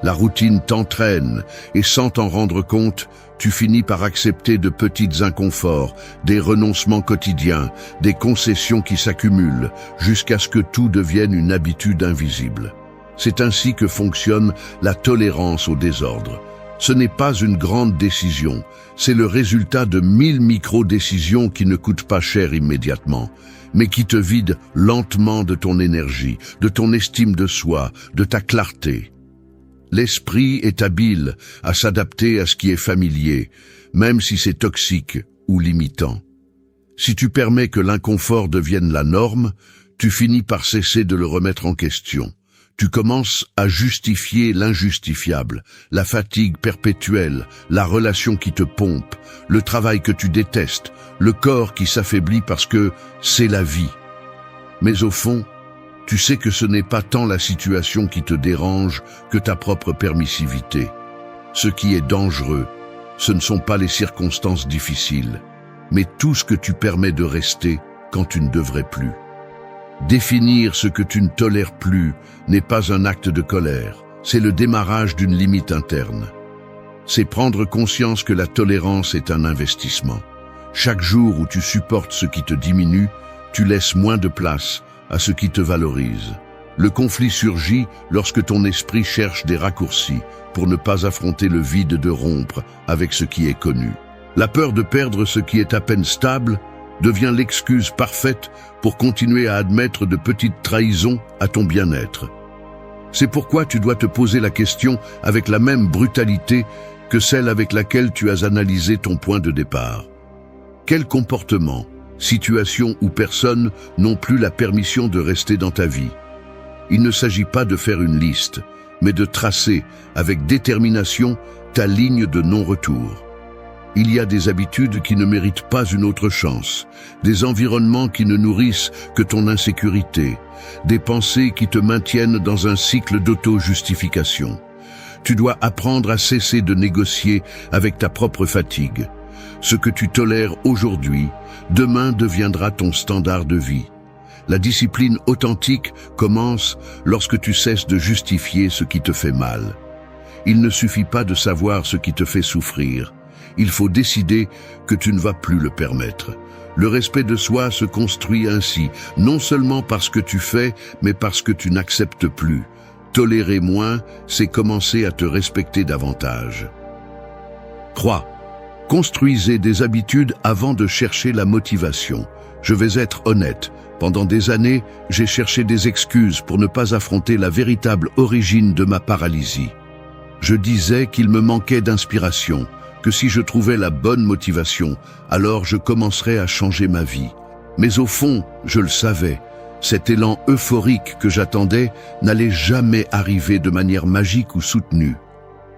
A: La routine t'entraîne et sans t'en rendre compte, tu finis par accepter de petits inconforts, des renoncements quotidiens, des concessions qui s'accumulent, jusqu'à ce que tout devienne une habitude invisible. C'est ainsi que fonctionne la tolérance au désordre. Ce n'est pas une grande décision, c'est le résultat de 1000 micro-décisions qui ne coûtent pas cher immédiatement, mais qui te vident lentement de ton énergie, de ton estime de soi, de ta clarté. L'esprit est habile à s'adapter à ce qui est familier, même si c'est toxique ou limitant. Si tu permets que l'inconfort devienne la norme, tu finis par cesser de le remettre en question. Tu commences à justifier l'injustifiable, la fatigue perpétuelle, la relation qui te pompe, le travail que tu détestes, le corps qui s'affaiblit parce que c'est la vie. Mais au fond, tu sais que ce n'est pas tant la situation qui te dérange que ta propre permissivité. Ce qui est dangereux, ce ne sont pas les circonstances difficiles, mais tout ce que tu permets de rester quand tu ne devrais plus. Définir ce que tu ne tolères plus n'est pas un acte de colère, c'est le démarrage d'une limite interne. C'est prendre conscience que la tolérance est un investissement. Chaque jour où tu supportes ce qui te diminue, tu laisses moins de place à ce qui te valorise. Le conflit surgit lorsque ton esprit cherche des raccourcis pour ne pas affronter le vide de rompre avec ce qui est connu. La peur de perdre ce qui est à peine stable devient l'excuse parfaite pour continuer à admettre de petites trahisons à ton bien-être. C'est pourquoi tu dois te poser la question avec la même brutalité que celle avec laquelle tu as analysé ton point de départ. Quel comportement, situation ou personne n'ont plus la permission de rester dans ta vie? Il ne s'agit pas de faire une liste, mais de tracer avec détermination ta ligne de non-retour. Il y a des habitudes qui ne méritent pas une autre chance, des environnements qui ne nourrissent que ton insécurité, des pensées qui te maintiennent dans un cycle d'auto-justification. Tu dois apprendre à cesser de négocier avec ta propre fatigue. Ce que tu tolères aujourd'hui, demain deviendra ton standard de vie. La discipline authentique commence lorsque tu cesses de justifier ce qui te fait mal. Il ne suffit pas de savoir ce qui te fait souffrir. Il faut décider que tu ne vas plus le permettre. Le respect de soi se construit ainsi, non seulement parce que tu fais, mais parce que tu n'acceptes plus. Tolérer moins, c'est commencer à te respecter davantage. 3. Construisez des habitudes avant de chercher la motivation. Je vais être honnête. Pendant des années, j'ai cherché des excuses pour ne pas affronter la véritable origine de ma paralysie. Je disais qu'il me manquait d'inspiration, que si je trouvais la bonne motivation, alors je commencerais à changer ma vie. Mais au fond, je le savais, cet élan euphorique que j'attendais n'allait jamais arriver de manière magique ou soutenue.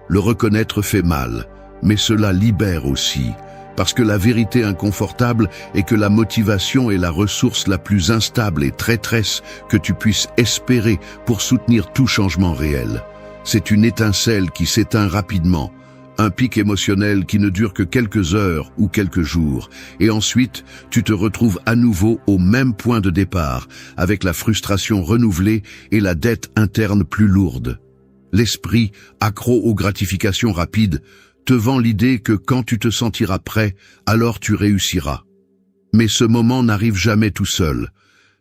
A: Le reconnaître fait mal, mais cela libère aussi, parce que la vérité inconfortable est que la motivation est la ressource la plus instable et traîtresse que tu puisses espérer pour soutenir tout changement réel. C'est une étincelle qui s'éteint rapidement, un pic émotionnel qui ne dure que quelques heures ou quelques jours, et ensuite tu te retrouves à nouveau au même point de départ, avec la frustration renouvelée et la dette interne plus lourde. L'esprit, accro aux gratifications rapides, te vend l'idée que quand tu te sentiras prêt, alors tu réussiras. Mais ce moment n'arrive jamais tout seul.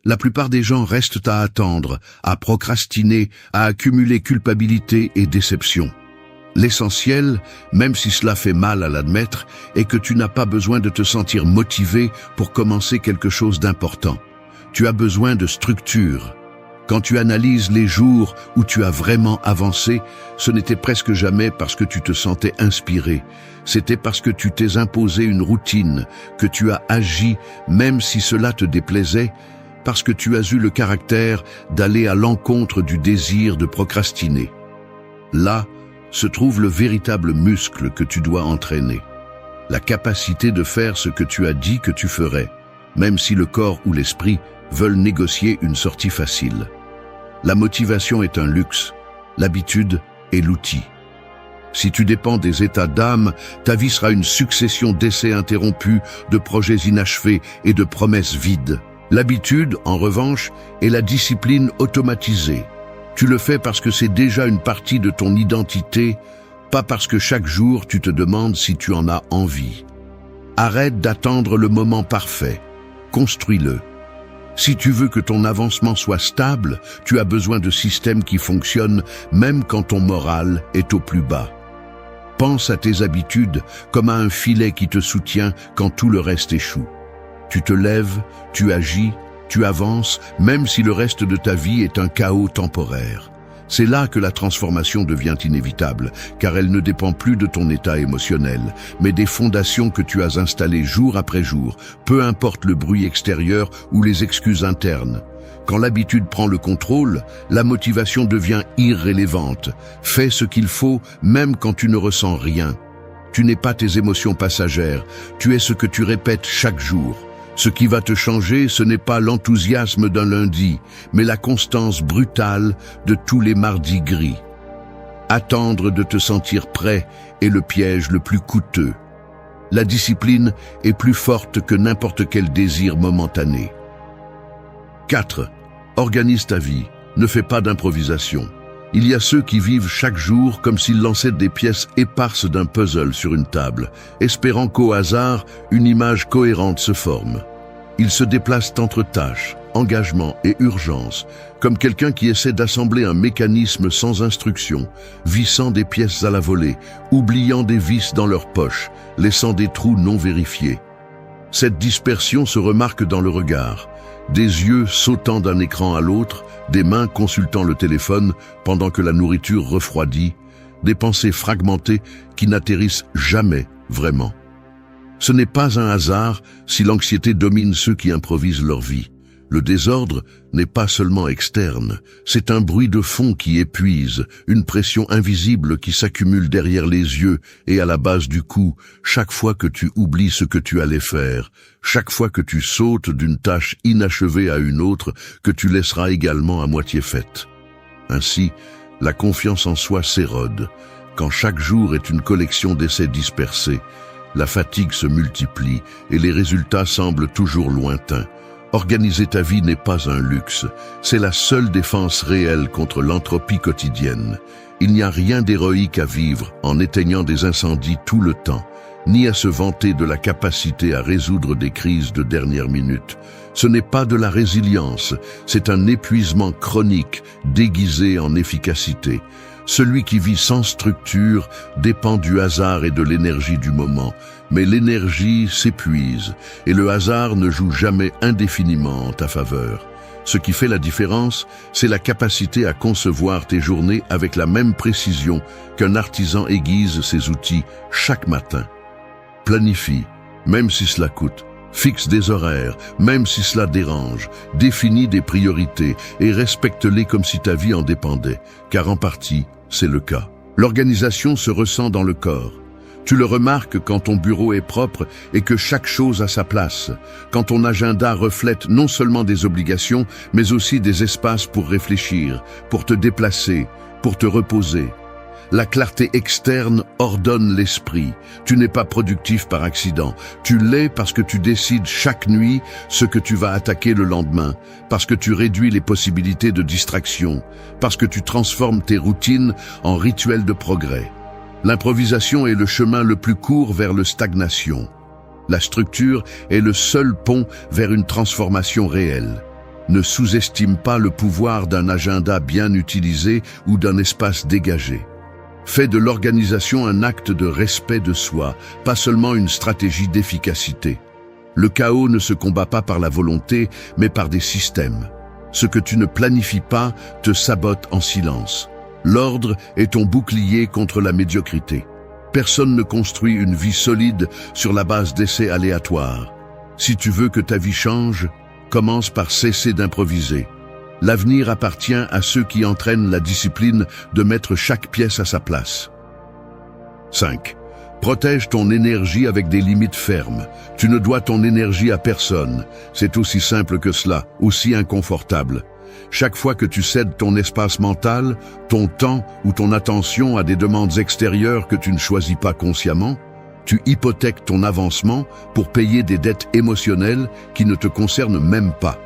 A: La plupart des gens restent à attendre, à procrastiner, à accumuler culpabilité et déception. L'essentiel, même si cela fait mal à l'admettre, est que tu n'as pas besoin de te sentir motivé pour commencer quelque chose d'important. Tu as besoin de structure. Quand tu analyses les jours où tu as vraiment avancé, ce n'était presque jamais parce que tu te sentais inspiré. C'était parce que tu t'es imposé une routine, que tu as agi même si cela te déplaisait, parce que tu as eu le caractère d'aller à l'encontre du désir de procrastiner. Là se trouve le véritable muscle que tu dois entraîner. La capacité de faire ce que tu as dit que tu ferais, même si le corps ou l'esprit veulent négocier une sortie facile. La motivation est un luxe, l'habitude est l'outil. Si tu dépends des états d'âme, ta vie sera une succession d'essais interrompus, de projets inachevés et de promesses vides. L'habitude, en revanche, est la discipline automatisée. Tu le fais parce que c'est déjà une partie de ton identité, pas parce que chaque jour tu te demandes si tu en as envie. Arrête d'attendre le moment parfait. Construis-le. Si tu veux que ton avancement soit stable, tu as besoin de systèmes qui fonctionnent même quand ton moral est au plus bas. Pense à tes habitudes comme à un filet qui te soutient quand tout le reste échoue. Tu te lèves, tu agis, tu avances, même si le reste de ta vie est un chaos temporaire. C'est là que la transformation devient inévitable, car elle ne dépend plus de ton état émotionnel, mais des fondations que tu as installées jour après jour, peu importe le bruit extérieur ou les excuses internes. Quand l'habitude prend le contrôle, la motivation devient irrélévante. Fais ce qu'il faut, même quand tu ne ressens rien. Tu n'es pas tes émotions passagères, tu es ce que tu répètes chaque jour. Ce qui va te changer, ce n'est pas l'enthousiasme d'un lundi, mais la constance brutale de tous les mardis gris. Attendre de te sentir prêt est le piège le plus coûteux. La discipline est plus forte que n'importe quel désir momentané. 4. Organise ta vie. Ne fais pas d'improvisation. Il y a ceux qui vivent chaque jour comme s'ils lançaient des pièces éparses d'un puzzle sur une table, espérant qu'au hasard, une image cohérente se forme. Ils se déplacent entre tâches, engagements et urgences, comme quelqu'un qui essaie d'assembler un mécanisme sans instruction, vissant des pièces à la volée, oubliant des vis dans leurs poches, laissant des trous non vérifiés. Cette dispersion se remarque dans le regard. Des yeux sautant d'un écran à l'autre, des mains consultant le téléphone pendant que la nourriture refroidit, des pensées fragmentées qui n'atterrissent jamais vraiment. Ce n'est pas un hasard si l'anxiété domine ceux qui improvisent leur vie. Le désordre n'est pas seulement externe, c'est un bruit de fond qui épuise, une pression invisible qui s'accumule derrière les yeux et à la base du cou, chaque fois que tu oublies ce que tu allais faire, chaque fois que tu sautes d'une tâche inachevée à une autre que tu laisseras également à moitié faite. Ainsi, la confiance en soi s'érode. Quand chaque jour est une collection d'essais dispersés, la fatigue se multiplie et les résultats semblent toujours lointains. Organiser ta vie n'est pas un luxe, c'est la seule défense réelle contre l'entropie quotidienne. Il n'y a rien d'héroïque à vivre en éteignant des incendies tout le temps. ni à se vanter de la capacité à résoudre des crises de dernière minute. Ce n'est pas de la résilience, c'est un épuisement chronique déguisé en efficacité. Celui qui vit sans structure dépend du hasard et de l'énergie du moment, mais l'énergie s'épuise et le hasard ne joue jamais indéfiniment en ta faveur. Ce qui fait la différence, c'est la capacité à concevoir tes journées avec la même précision qu'un artisan aiguise ses outils chaque matin. Planifie, même si cela coûte. Fixe des horaires, même si cela dérange. Définis des priorités et respecte-les comme si ta vie en dépendait, car en partie, c'est le cas. L'organisation se ressent dans le corps. Tu le remarques quand ton bureau est propre et que chaque chose a sa place, quand ton agenda reflète non seulement des obligations, mais aussi des espaces pour réfléchir, pour te déplacer, pour te reposer. La clarté externe ordonne l'esprit. Tu n'es pas productif par accident. Tu l'es parce que tu décides chaque nuit ce que tu vas attaquer le lendemain, parce que tu réduis les possibilités de distraction, parce que tu transformes tes routines en rituels de progrès. L'improvisation est le chemin le plus court vers la stagnation. La structure est le seul pont vers une transformation réelle. Ne sous-estime pas le pouvoir d'un agenda bien utilisé ou d'un espace dégagé. Fais de l'organisation un acte de respect de soi, pas seulement une stratégie d'efficacité. Le chaos ne se combat pas par la volonté, mais par des systèmes. Ce que tu ne planifies pas te sabote en silence. L'ordre est ton bouclier contre la médiocrité. Personne ne construit une vie solide sur la base d'essais aléatoires. Si tu veux que ta vie change, commence par cesser d'improviser. L'avenir appartient à ceux qui entraînent la discipline de mettre chaque pièce à sa place. 5. Protège ton énergie avec des limites fermes. Tu ne dois ton énergie à personne. C'est aussi simple que cela, aussi inconfortable. Chaque fois que tu cèdes ton espace mental, ton temps ou ton attention à des demandes extérieures que tu ne choisis pas consciemment, tu hypothèques ton avancement pour payer des dettes émotionnelles qui ne te concernent même pas.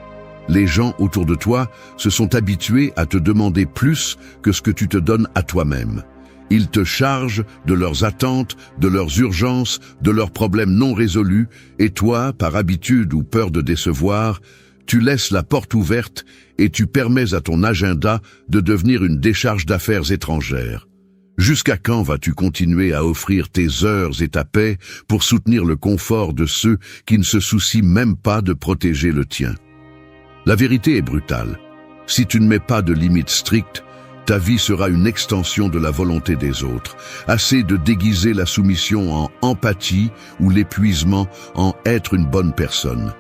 A: Les gens autour de toi se sont habitués à te demander plus que ce que tu te donnes à toi-même. Ils te chargent de leurs attentes, de leurs urgences, de leurs problèmes non résolus, et toi, par habitude ou peur de décevoir, tu laisses la porte ouverte et tu permets à ton agenda de devenir une décharge d'affaires étrangères. Jusqu'à quand vas-tu continuer à offrir tes heures et ta paix pour soutenir le confort de ceux qui ne se soucient même pas de protéger le tien? La vérité est brutale. Si tu ne mets pas de limites strictes, ta vie sera une extension de la volonté des autres, assez de déguiser la soumission en empathie ou l'épuisement en être une bonne personne.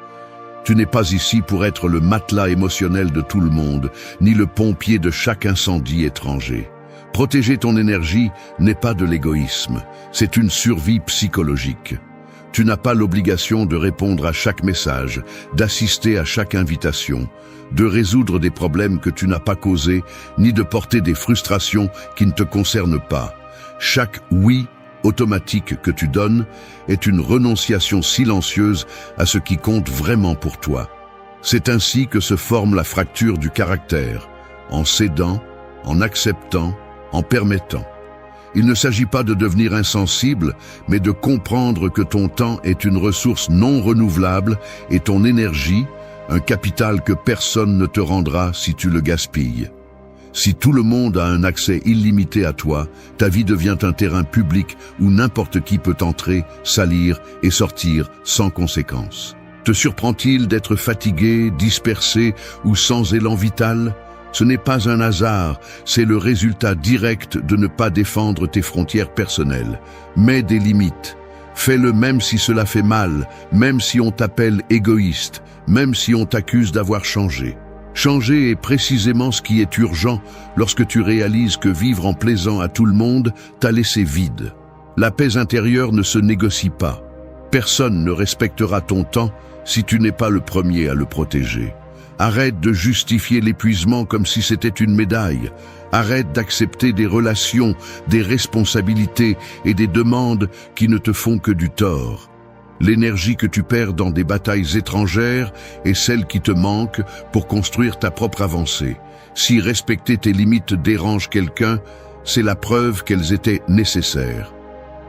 A: Tu n'es pas ici pour être le matelas émotionnel de tout le monde, ni le pompier de chaque incendie étranger. Protéger ton énergie n'est pas de l'égoïsme, c'est une survie psychologique. Tu n'as pas l'obligation de répondre à chaque message, d'assister à chaque invitation, de résoudre des problèmes que tu n'as pas causés, ni de porter des frustrations qui ne te concernent pas. Chaque oui automatique que tu donnes est une renonciation silencieuse à ce qui compte vraiment pour toi. C'est ainsi que se forme la fracture du caractère, en cédant, en acceptant, en permettant. Il ne s'agit pas de devenir insensible, mais de comprendre que ton temps est une ressource non renouvelable et ton énergie, un capital que personne ne te rendra si tu le gaspilles. Si tout le monde a un accès illimité à toi, ta vie devient un terrain public où n'importe qui peut entrer, salir et sortir sans conséquence. Te surprend-il d'être fatigué, dispersé ou sans élan vital ? Ce n'est pas un hasard, c'est le résultat direct de ne pas défendre tes frontières personnelles. Mets des limites. Fais-le même si cela fait mal, même si on t'appelle égoïste, même si on t'accuse d'avoir changé. Changer est précisément ce qui est urgent lorsque tu réalises que vivre en plaisant à tout le monde t'a laissé vide. La paix intérieure ne se négocie pas. Personne ne respectera ton temps si tu n'es pas le premier à le protéger. Arrête de justifier l'épuisement comme si c'était une médaille. Arrête d'accepter des relations, des responsabilités et des demandes qui ne te font que du tort. L'énergie que tu perds dans des batailles étrangères est celle qui te manque pour construire ta propre avancée. Si respecter tes limites dérange quelqu'un, c'est la preuve qu'elles étaient nécessaires.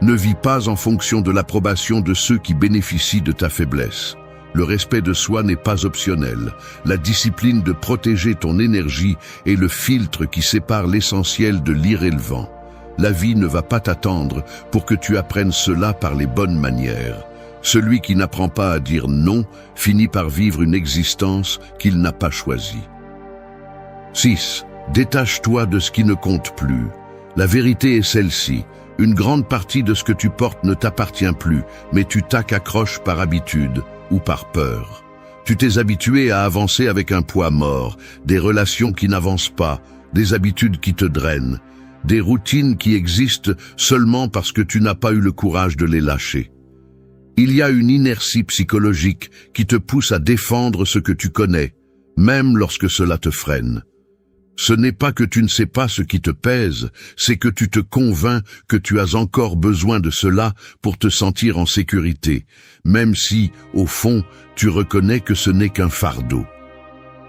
A: Ne vis pas en fonction de l'approbation de ceux qui bénéficient de ta faiblesse. Le respect de soi n'est pas optionnel. La discipline de protéger ton énergie est le filtre qui sépare l'essentiel de l'irrélevant. La vie ne va pas t'attendre pour que tu apprennes cela par les bonnes manières. Celui qui n'apprend pas à dire non finit par vivre une existence qu'il n'a pas choisie. 6. Détache-toi de ce qui ne compte plus. La vérité est celle-ci. Une grande partie de ce que tu portes ne t'appartient plus, mais tu t'accroches par habitude ou par peur. Tu t'es habitué à avancer avec un poids mort, des relations qui n'avancent pas, des habitudes qui te drainent, des routines qui existent seulement parce que tu n'as pas eu le courage de les lâcher. Il y a une inertie psychologique qui te pousse à défendre ce que tu connais, même lorsque cela te freine. Ce n'est pas que tu ne sais pas ce qui te pèse, c'est que tu te convaincs que tu as encore besoin de cela pour te sentir en sécurité, même si, au fond, tu reconnais que ce n'est qu'un fardeau.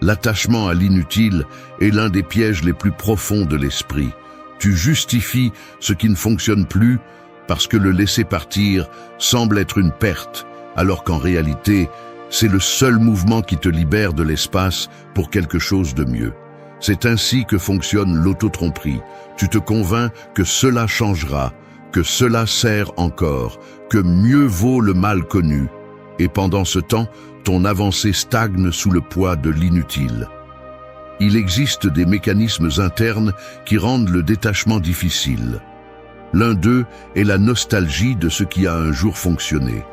A: L'attachement à l'inutile est l'un des pièges les plus profonds de l'esprit. Tu justifies ce qui ne fonctionne plus parce que le laisser partir semble être une perte, alors qu'en réalité, c'est le seul mouvement qui te libère de l'espace pour quelque chose de mieux. C'est ainsi que fonctionne l'autotromperie. Tu te convaincs que cela changera, que cela sert encore, que mieux vaut le mal connu. Et pendant ce temps, ton avancée stagne sous le poids de l'inutile. Il existe des mécanismes internes qui rendent le détachement difficile. L'un d'eux est la nostalgie de ce qui a un jour fonctionné.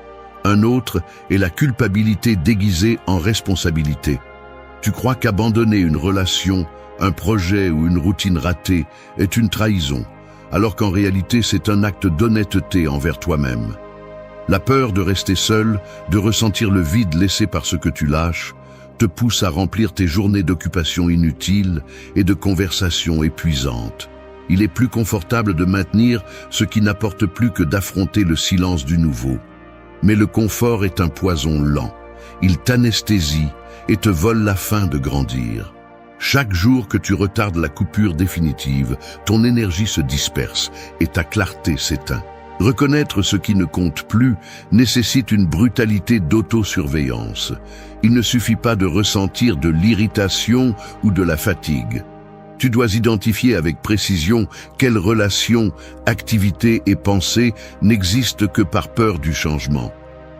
A: Un autre est la culpabilité déguisée en responsabilité. Tu crois qu'abandonner une relation, un projet ou une routine ratée est une trahison, alors qu'en réalité c'est un acte d'honnêteté envers toi-même. La peur de rester seul, de ressentir le vide laissé par ce que tu lâches, te pousse à remplir tes journées d'occupation inutiles et de conversations épuisantes. Il est plus confortable de maintenir ce qui n'apporte plus que d'affronter le silence du nouveau. Mais le confort est un poison lent. Il t'anesthésie et te vole la faim de grandir. Chaque jour que tu retardes la coupure définitive, ton énergie se disperse et ta clarté s'éteint. Reconnaître ce qui ne compte plus nécessite une brutalité d'autosurveillance. Il ne suffit pas de ressentir de l'irritation ou de la fatigue. Tu dois identifier avec précision quelles relations, activités et pensées n'existent que par peur du changement.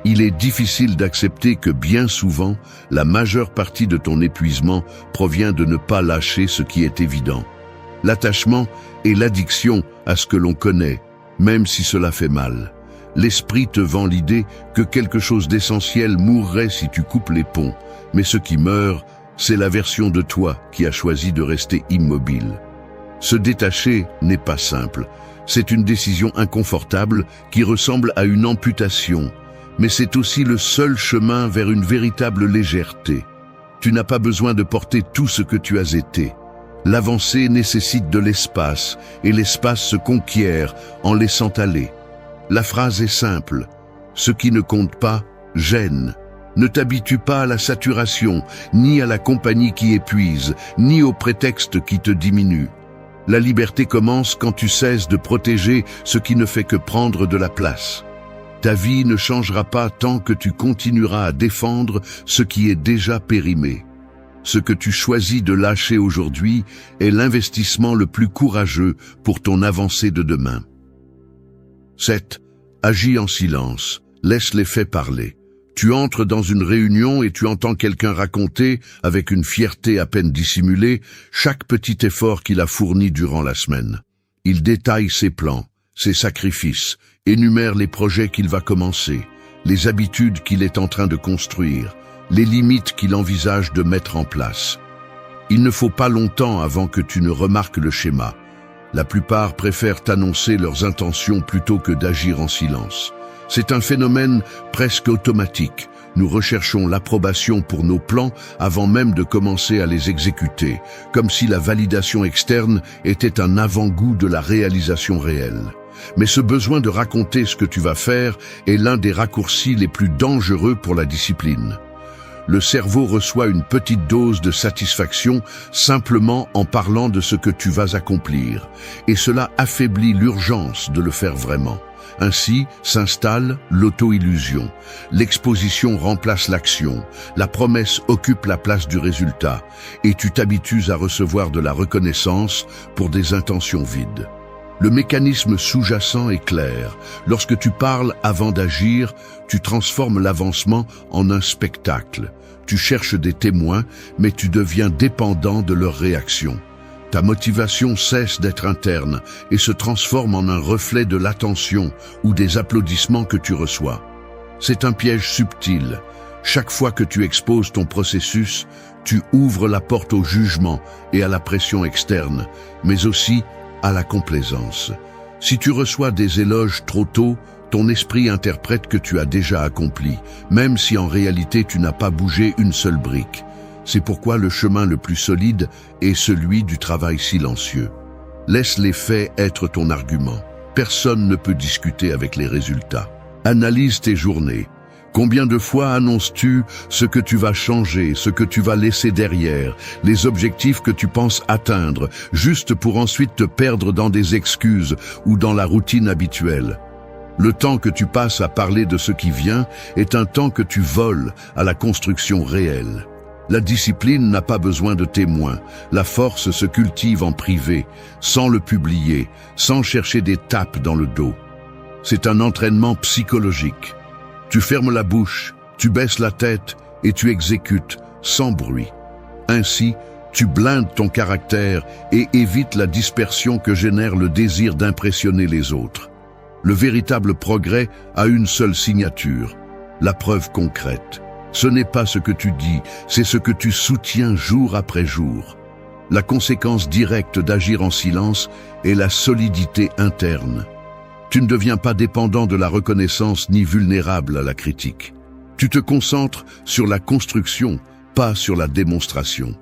A: Il est difficile d'accepter que bien souvent, la majeure partie de ton épuisement provient de ne pas lâcher ce qui est évident. L'attachement est l'addiction à ce que l'on connaît, même si cela fait mal. L'esprit te vend l'idée que quelque chose d'essentiel mourrait si tu coupes les ponts, mais ce qui meurt, c'est la version de toi qui a choisi de rester immobile. Se détacher n'est pas simple. C'est une décision inconfortable qui ressemble à une amputation, mais c'est aussi le seul chemin vers une véritable légèreté. Tu n'as pas besoin de porter tout ce que tu as été. L'avancée nécessite de l'espace, et l'espace se conquiert en laissant aller. La phrase est simple. Ce qui ne compte pas gêne. Ne t'habitue pas à la saturation, ni à la compagnie qui épuise, ni au prétexte qui te diminue. La liberté commence quand tu cesses de protéger ce qui ne fait que prendre de la place. Ta vie ne changera pas tant que tu continueras à défendre ce qui est déjà périmé. Ce que tu choisis de lâcher aujourd'hui est l'investissement le plus courageux pour ton avancée de demain. 7. Agis en silence. Laisse les faits parler. Tu entres dans une réunion et tu entends quelqu'un raconter, avec une fierté à peine dissimulée, chaque petit effort qu'il a fourni durant la semaine. Il détaille ses plans, ses sacrifices, énumère les projets qu'il va commencer, les habitudes qu'il est en train de construire, les limites qu'il envisage de mettre en place. Il ne faut pas longtemps avant que tu ne remarques le schéma. La plupart préfèrent annoncer leurs intentions plutôt que d'agir en silence. C'est un phénomène presque automatique. Nous recherchons l'approbation pour nos plans avant même de commencer à les exécuter, comme si la validation externe était un avant-goût de la réalisation réelle. Mais ce besoin de raconter ce que tu vas faire est l'un des raccourcis les plus dangereux pour la discipline. le cerveau reçoit une petite dose de satisfaction simplement en parlant de ce que tu vas accomplir, et cela affaiblit l'urgence de le faire vraiment. Ainsi s'installe l'auto-illusion. L'exposition remplace l'action, la promesse occupe la place du résultat, et tu t'habitues à recevoir de la reconnaissance pour des intentions vides. Le mécanisme sous-jacent est clair. Lorsque tu parles avant d'agir, tu transformes l'avancement en un spectacle. Tu cherches des témoins, mais tu deviens dépendant de leurs réactions. Ta motivation cesse d'être interne et se transforme en un reflet de l'attention ou des applaudissements que tu reçois. C'est un piège subtil. Chaque fois que tu exposes ton processus, tu ouvres la porte au jugement et à la pression externe, mais aussi à la complaisance. Si tu reçois des éloges trop tôt, ton esprit interprète que tu as déjà accompli, même si en réalité tu n'as pas bougé une seule brique. C'est pourquoi le chemin le plus solide est celui du travail silencieux. Laisse les faits être ton argument. Personne ne peut discuter avec les résultats. Analyse tes journées. Combien de fois annonces-tu ce que tu vas changer, ce que tu vas laisser derrière, les objectifs que tu penses atteindre, juste pour ensuite te perdre dans des excuses ou dans la routine habituelle? Le temps que tu passes à parler de ce qui vient est un temps que tu voles à la construction réelle. La discipline n'a pas besoin de témoins. La force se cultive en privé, sans le publier, sans chercher des tapes dans le dos. C'est un entraînement psychologique. Tu fermes la bouche, tu baisses la tête et tu exécutes sans bruit. Ainsi, tu blindes ton caractère et évites la dispersion que génère le désir d'impressionner les autres. Le véritable progrès a une seule signature, la preuve concrète. Ce n'est pas ce que tu dis, c'est ce que tu soutiens jour après jour. La conséquence directe d'agir en silence est la solidité interne. Tu ne deviens pas dépendant de la reconnaissance ni vulnérable à la critique. Tu te concentres sur la construction, pas sur la démonstration.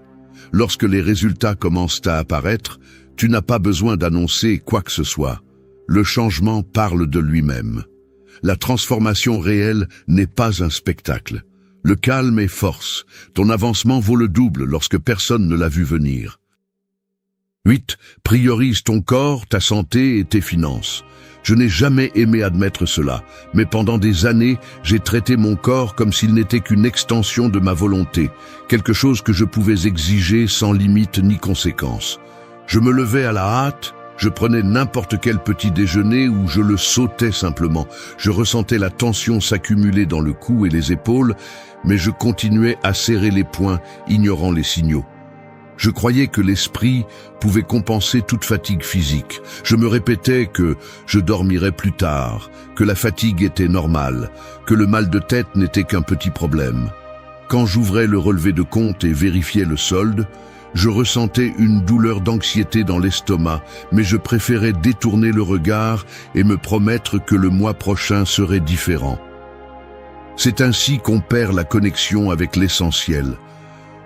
A: Lorsque les résultats commencent à apparaître, tu n'as pas besoin d'annoncer quoi que ce soit. Le changement parle de lui-même. La transformation réelle n'est pas un spectacle. Le calme est force. Ton avancement vaut le double lorsque personne ne l'a vu venir. 8. Priorise ton corps, ta santé et tes finances. Je n'ai jamais aimé admettre cela, mais pendant des années, j'ai traité mon corps comme s'il n'était qu'une extension de ma volonté, quelque chose que je pouvais exiger sans limite ni conséquence. Je me levais à la hâte, je prenais n'importe quel petit déjeuner ou je le sautais simplement. Je ressentais la tension s'accumuler dans le cou et les épaules, mais je continuais à serrer les poings, ignorant les signaux. Je croyais que l'esprit pouvait compenser toute fatigue physique. Je me répétais que je dormirais plus tard, que la fatigue était normale, que le mal de tête n'était qu'un petit problème. Quand j'ouvrais le relevé de compte et vérifiais le solde, je ressentais une douleur d'anxiété dans l'estomac, mais je préférais détourner le regard et me promettre que le mois prochain serait différent. C'est ainsi qu'on perd la connexion avec l'essentiel.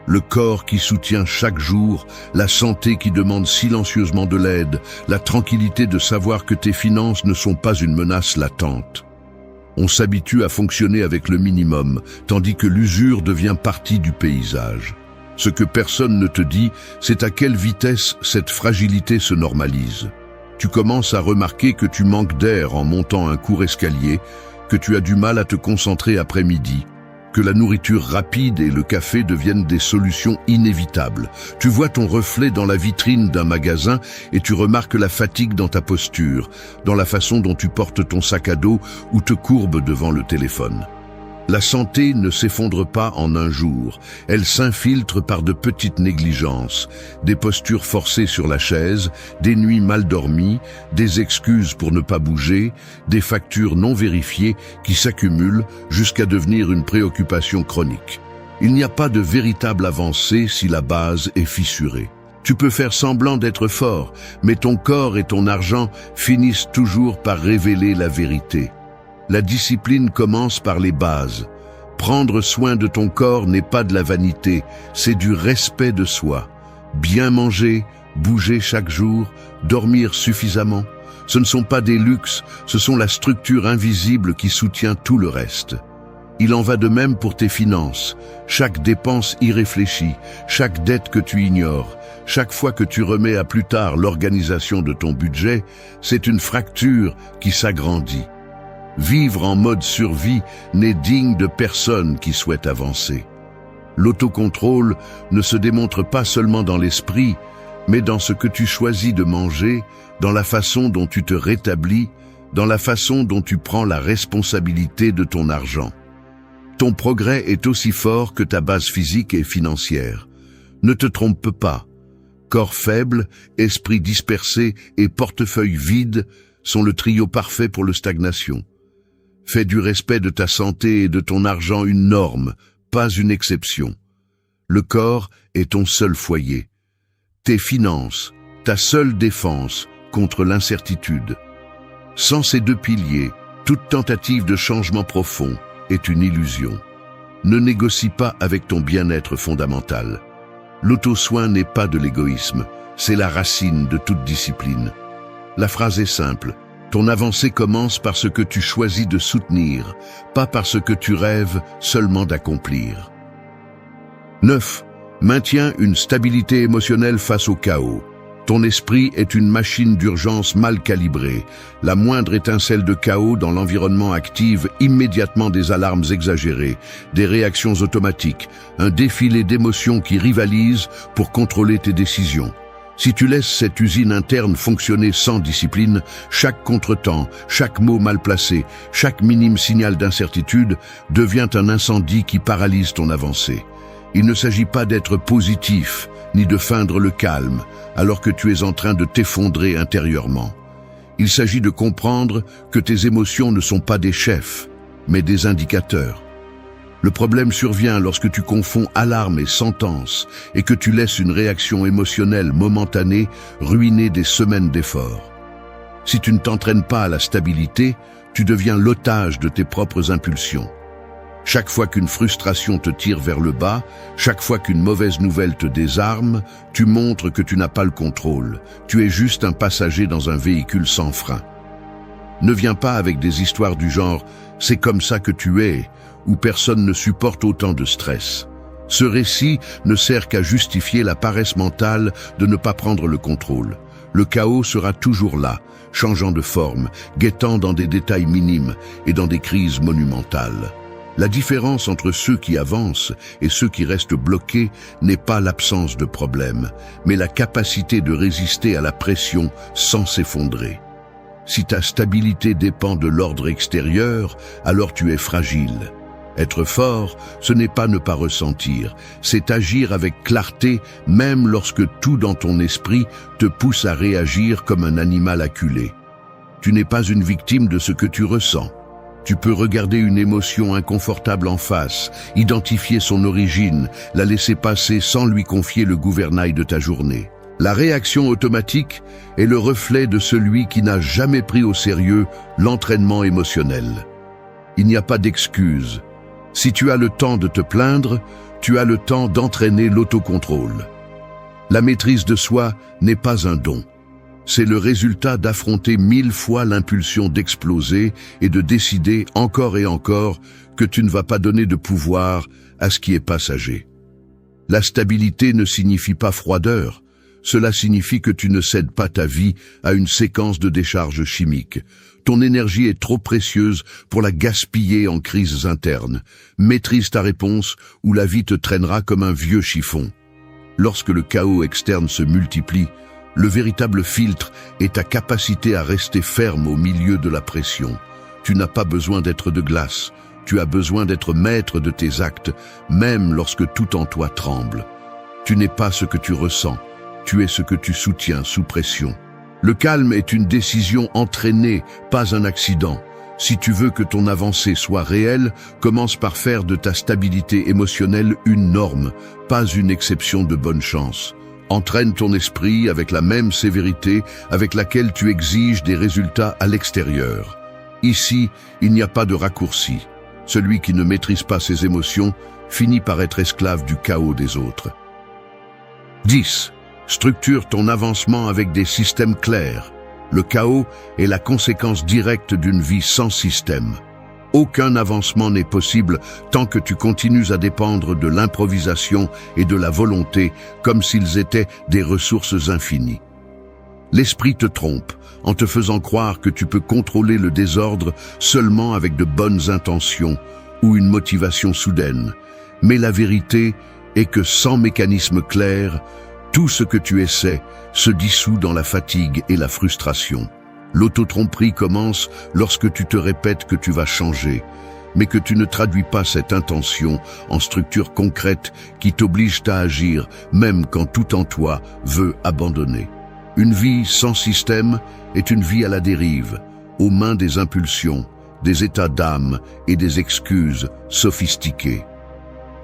A: Le corps qui soutient chaque jour, la santé qui demande silencieusement de l'aide, la tranquillité de savoir que tes finances ne sont pas une menace latente. On s'habitue à fonctionner avec le minimum, tandis que l'usure devient partie du paysage. Ce que personne ne te dit, c'est à quelle vitesse cette fragilité se normalise. Tu commences à remarquer que tu manques d'air en montant un court escalier, que tu as du mal à te concentrer après-midi, que la nourriture rapide et le café deviennent des solutions inévitables. Tu vois ton reflet dans la vitrine d'un magasin et tu remarques la fatigue dans ta posture, dans la façon dont tu portes ton sac à dos ou te courbes devant le téléphone. La santé ne s'effondre pas en un jour, elle s'infiltre par de petites négligences, des postures forcées sur la chaise, des nuits mal dormies, des excuses pour ne pas bouger, des factures non vérifiées qui s'accumulent jusqu'à devenir une préoccupation chronique. Il n'y a pas de véritable avancée si la base est fissurée. Tu peux faire semblant d'être fort, mais ton corps et ton argent finissent toujours par révéler la vérité. La discipline commence par les bases. Prendre soin de ton corps n'est pas de la vanité, c'est du respect de soi. Bien manger, bouger chaque jour, dormir suffisamment, ce ne sont pas des luxes, ce sont la structure invisible qui soutient tout le reste. Il en va de même pour tes finances. Chaque dépense irréfléchie, chaque dette que tu ignores, chaque fois que tu remets à plus tard l'organisation de ton budget, c'est une fracture qui s'agrandit. Vivre en mode survie n'est digne de personne qui souhaite avancer. L'autocontrôle ne se démontre pas seulement dans l'esprit, mais dans ce que tu choisis de manger, dans la façon dont tu te rétablis, dans la façon dont tu prends la responsabilité de ton argent. Ton progrès est aussi fort que ta base physique et financière. Ne te trompe pas. Corps faible, esprit dispersé et portefeuille vide sont le trio parfait pour la stagnation. Fais du respect de ta santé et de ton argent une norme, pas une exception. Le corps est ton seul foyer. Tes finances, ta seule défense contre l'incertitude. Sans ces deux piliers, toute tentative de changement profond est une illusion. Ne négocie pas avec ton bien-être fondamental. L'auto-soin n'est pas de l'égoïsme, c'est la racine de toute discipline. La phrase est simple, ton avancée commence par ce que tu choisis de soutenir, pas par ce que tu rêves seulement d'accomplir. 9. Maintiens une stabilité émotionnelle face au chaos. Ton esprit est une machine d'urgence mal calibrée. La moindre étincelle de chaos dans l'environnement active immédiatement des alarmes exagérées, des réactions automatiques, un défilé d'émotions qui rivalisent pour contrôler tes décisions. Si tu laisses cette usine interne fonctionner sans discipline, chaque contretemps, chaque mot mal placé, chaque minime signal d'incertitude devient un incendie qui paralyse ton avancée. Il ne s'agit pas d'être positif, ni de feindre le calme, alors que tu es en train de t'effondrer intérieurement. Il s'agit de comprendre que tes émotions ne sont pas des chefs, mais des indicateurs. Le problème survient lorsque tu confonds alarme et sentence et que tu laisses une réaction émotionnelle momentanée ruiner des semaines d'efforts. Si tu ne t'entraînes pas à la stabilité, tu deviens l'otage de tes propres impulsions. Chaque fois qu'une frustration te tire vers le bas, chaque fois qu'une mauvaise nouvelle te désarme, tu montres que tu n'as pas le contrôle. Tu es juste un passager dans un véhicule sans frein. Ne viens pas avec des histoires du genre « c'est comme ça que tu es » où personne ne supporte autant de stress. Ce récit ne sert qu'à justifier la paresse mentale de ne pas prendre le contrôle. Le chaos sera toujours là, changeant de forme, guettant dans des détails minimes et dans des crises monumentales. La différence entre ceux qui avancent et ceux qui restent bloqués n'est pas l'absence de problème, mais la capacité de résister à la pression sans s'effondrer. Si ta stabilité dépend de l'ordre extérieur, alors tu es fragile. Être fort, ce n'est pas ne pas ressentir, c'est agir avec clarté même lorsque tout dans ton esprit te pousse à réagir comme un animal acculé. Tu n'es pas une victime de ce que tu ressens. Tu peux regarder une émotion inconfortable en face, identifier son origine, la laisser passer sans lui confier le gouvernail de ta journée. La réaction automatique est le reflet de celui qui n'a jamais pris au sérieux l'entraînement émotionnel. Il n'y a pas d'excuse. Si tu as le temps de te plaindre, tu as le temps d'entraîner l'autocontrôle. La maîtrise de soi n'est pas un don. C'est le résultat d'affronter 1000 fois l'impulsion d'exploser et de décider encore et encore que tu ne vas pas donner de pouvoir à ce qui est passager. La stabilité ne signifie pas froideur. Cela signifie que tu ne cèdes pas ta vie à une séquence de décharges chimiques. Ton énergie est trop précieuse pour la gaspiller en crises internes. Maîtrise ta réponse ou la vie te traînera comme un vieux chiffon. Lorsque le chaos externe se multiplie, le véritable filtre est ta capacité à rester ferme au milieu de la pression. Tu n'as pas besoin d'être de glace, tu as besoin d'être maître de tes actes, même lorsque tout en toi tremble. Tu n'es pas ce que tu ressens, tu es ce que tu soutiens sous pression. Le calme est une décision entraînée, pas un accident. Si tu veux que ton avancée soit réelle, commence par faire de ta stabilité émotionnelle une norme, pas une exception de bonne chance. Entraîne ton esprit avec la même sévérité avec laquelle tu exiges des résultats à l'extérieur. Ici, il n'y a pas de raccourci. Celui qui ne maîtrise pas ses émotions finit par être esclave du chaos des autres. 10. Structure ton avancement avec des systèmes clairs. Le chaos est la conséquence directe d'une vie sans système. Aucun avancement n'est possible tant que tu continues à dépendre de l'improvisation et de la volonté comme s'ils étaient des ressources infinies. L'esprit te trompe en te faisant croire que tu peux contrôler le désordre seulement avec de bonnes intentions ou une motivation soudaine. Mais la vérité est que sans mécanisme clair, tout ce que tu essaies se dissout dans la fatigue et la frustration. L'autotromperie commence lorsque tu te répètes que tu vas changer, mais que tu ne traduis pas cette intention en structure concrète qui t'oblige à agir même quand tout en toi veut abandonner. Une vie sans système est une vie à la dérive, aux mains des impulsions, des états d'âme et des excuses sophistiquées.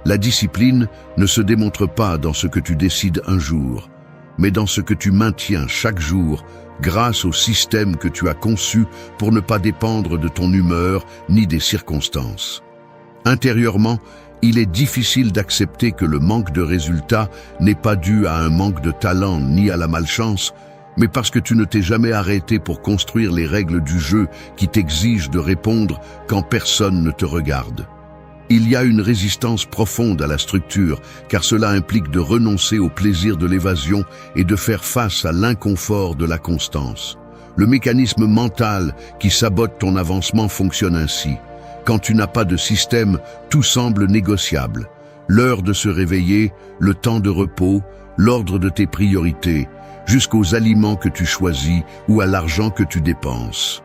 A: La discipline ne se démontre pas dans ce que tu décides un jour, mais dans ce que tu maintiens chaque jour grâce au système que tu as conçu pour ne pas dépendre de ton humeur ni des circonstances. Intérieurement, il est difficile d'accepter que le manque de résultats n'est pas dû à un manque de talent ni à la malchance, mais parce que tu ne t'es jamais arrêté pour construire les règles du jeu qui t'exigent de répondre quand personne ne te regarde. Il y a une résistance profonde à la structure, car cela implique de renoncer au plaisir de l'évasion et de faire face à l'inconfort de la constance. Le mécanisme mental qui sabote ton avancement fonctionne ainsi. Quand tu n'as pas de système, tout semble négociable. L'heure de se réveiller, le temps de repos, l'ordre de tes priorités, jusqu'aux aliments que tu choisis ou à l'argent que tu dépenses.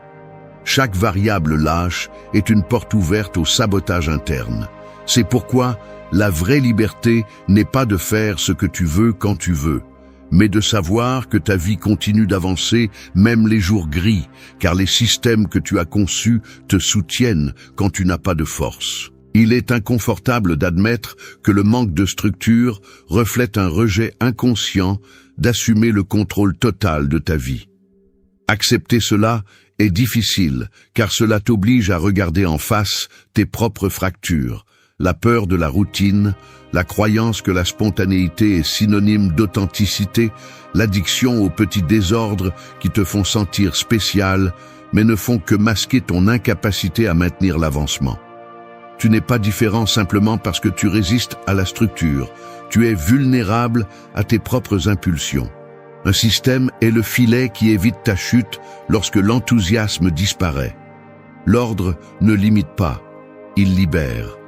A: Chaque variable lâche est une porte ouverte au sabotage interne. C'est pourquoi la vraie liberté n'est pas de faire ce que tu veux quand tu veux, mais de savoir que ta vie continue d'avancer même les jours gris, car les systèmes que tu as conçus te soutiennent quand tu n'as pas de force. Il est inconfortable d'admettre que le manque de structure reflète un rejet inconscient d'assumer le contrôle total de ta vie. Accepter cela est difficile, car cela t'oblige à regarder en face tes propres fractures, la peur de la routine, la croyance que la spontanéité est synonyme d'authenticité, l'addiction aux petits désordres qui te font sentir spécial, mais ne font que masquer ton incapacité à maintenir l'avancement. Tu n'es pas différent simplement parce que tu résistes à la structure, tu es vulnérable à tes propres impulsions. Un système est le filet qui évite ta chute lorsque l'enthousiasme disparaît. L'ordre ne limite pas, il libère.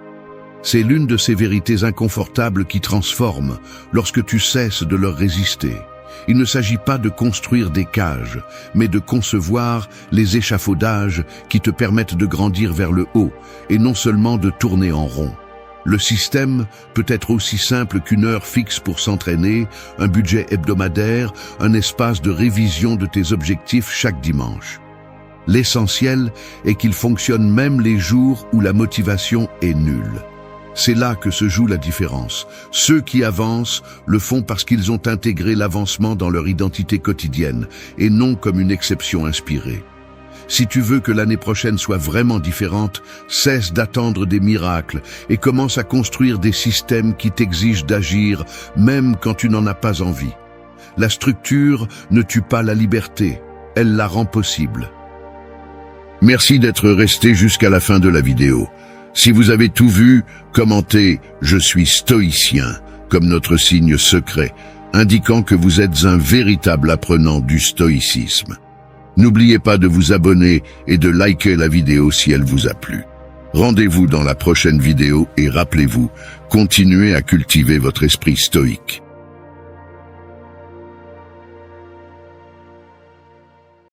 A: C'est l'une de ces vérités inconfortables qui transforment lorsque tu cesses de leur résister. Il ne s'agit pas de construire des cages, mais de concevoir les échafaudages qui te permettent de grandir vers le haut et non seulement de tourner en rond. Le système peut être aussi simple qu'une heure fixe pour s'entraîner, un budget hebdomadaire, un espace de révision de tes objectifs chaque dimanche. L'essentiel est qu'il fonctionne même les jours où la motivation est nulle. C'est là que se joue la différence. Ceux qui avancent le font parce qu'ils ont intégré l'avancement dans leur identité quotidienne et non comme une exception inspirée. Si tu veux que l'année prochaine soit vraiment différente, cesse d'attendre des miracles et commence à construire des systèmes qui t'exigent d'agir même quand tu n'en as pas envie. La structure ne tue pas la liberté, elle la rend possible. Merci d'être resté jusqu'à la fin de la vidéo. Si vous avez tout vu, commentez « Je suis stoïcien » comme notre signe secret, indiquant que vous êtes un véritable apprenant du stoïcisme. N'oubliez pas de vous abonner et de liker la vidéo si elle vous a plu. Rendez-vous dans la prochaine vidéo et rappelez-vous, continuez à cultiver votre esprit stoïque.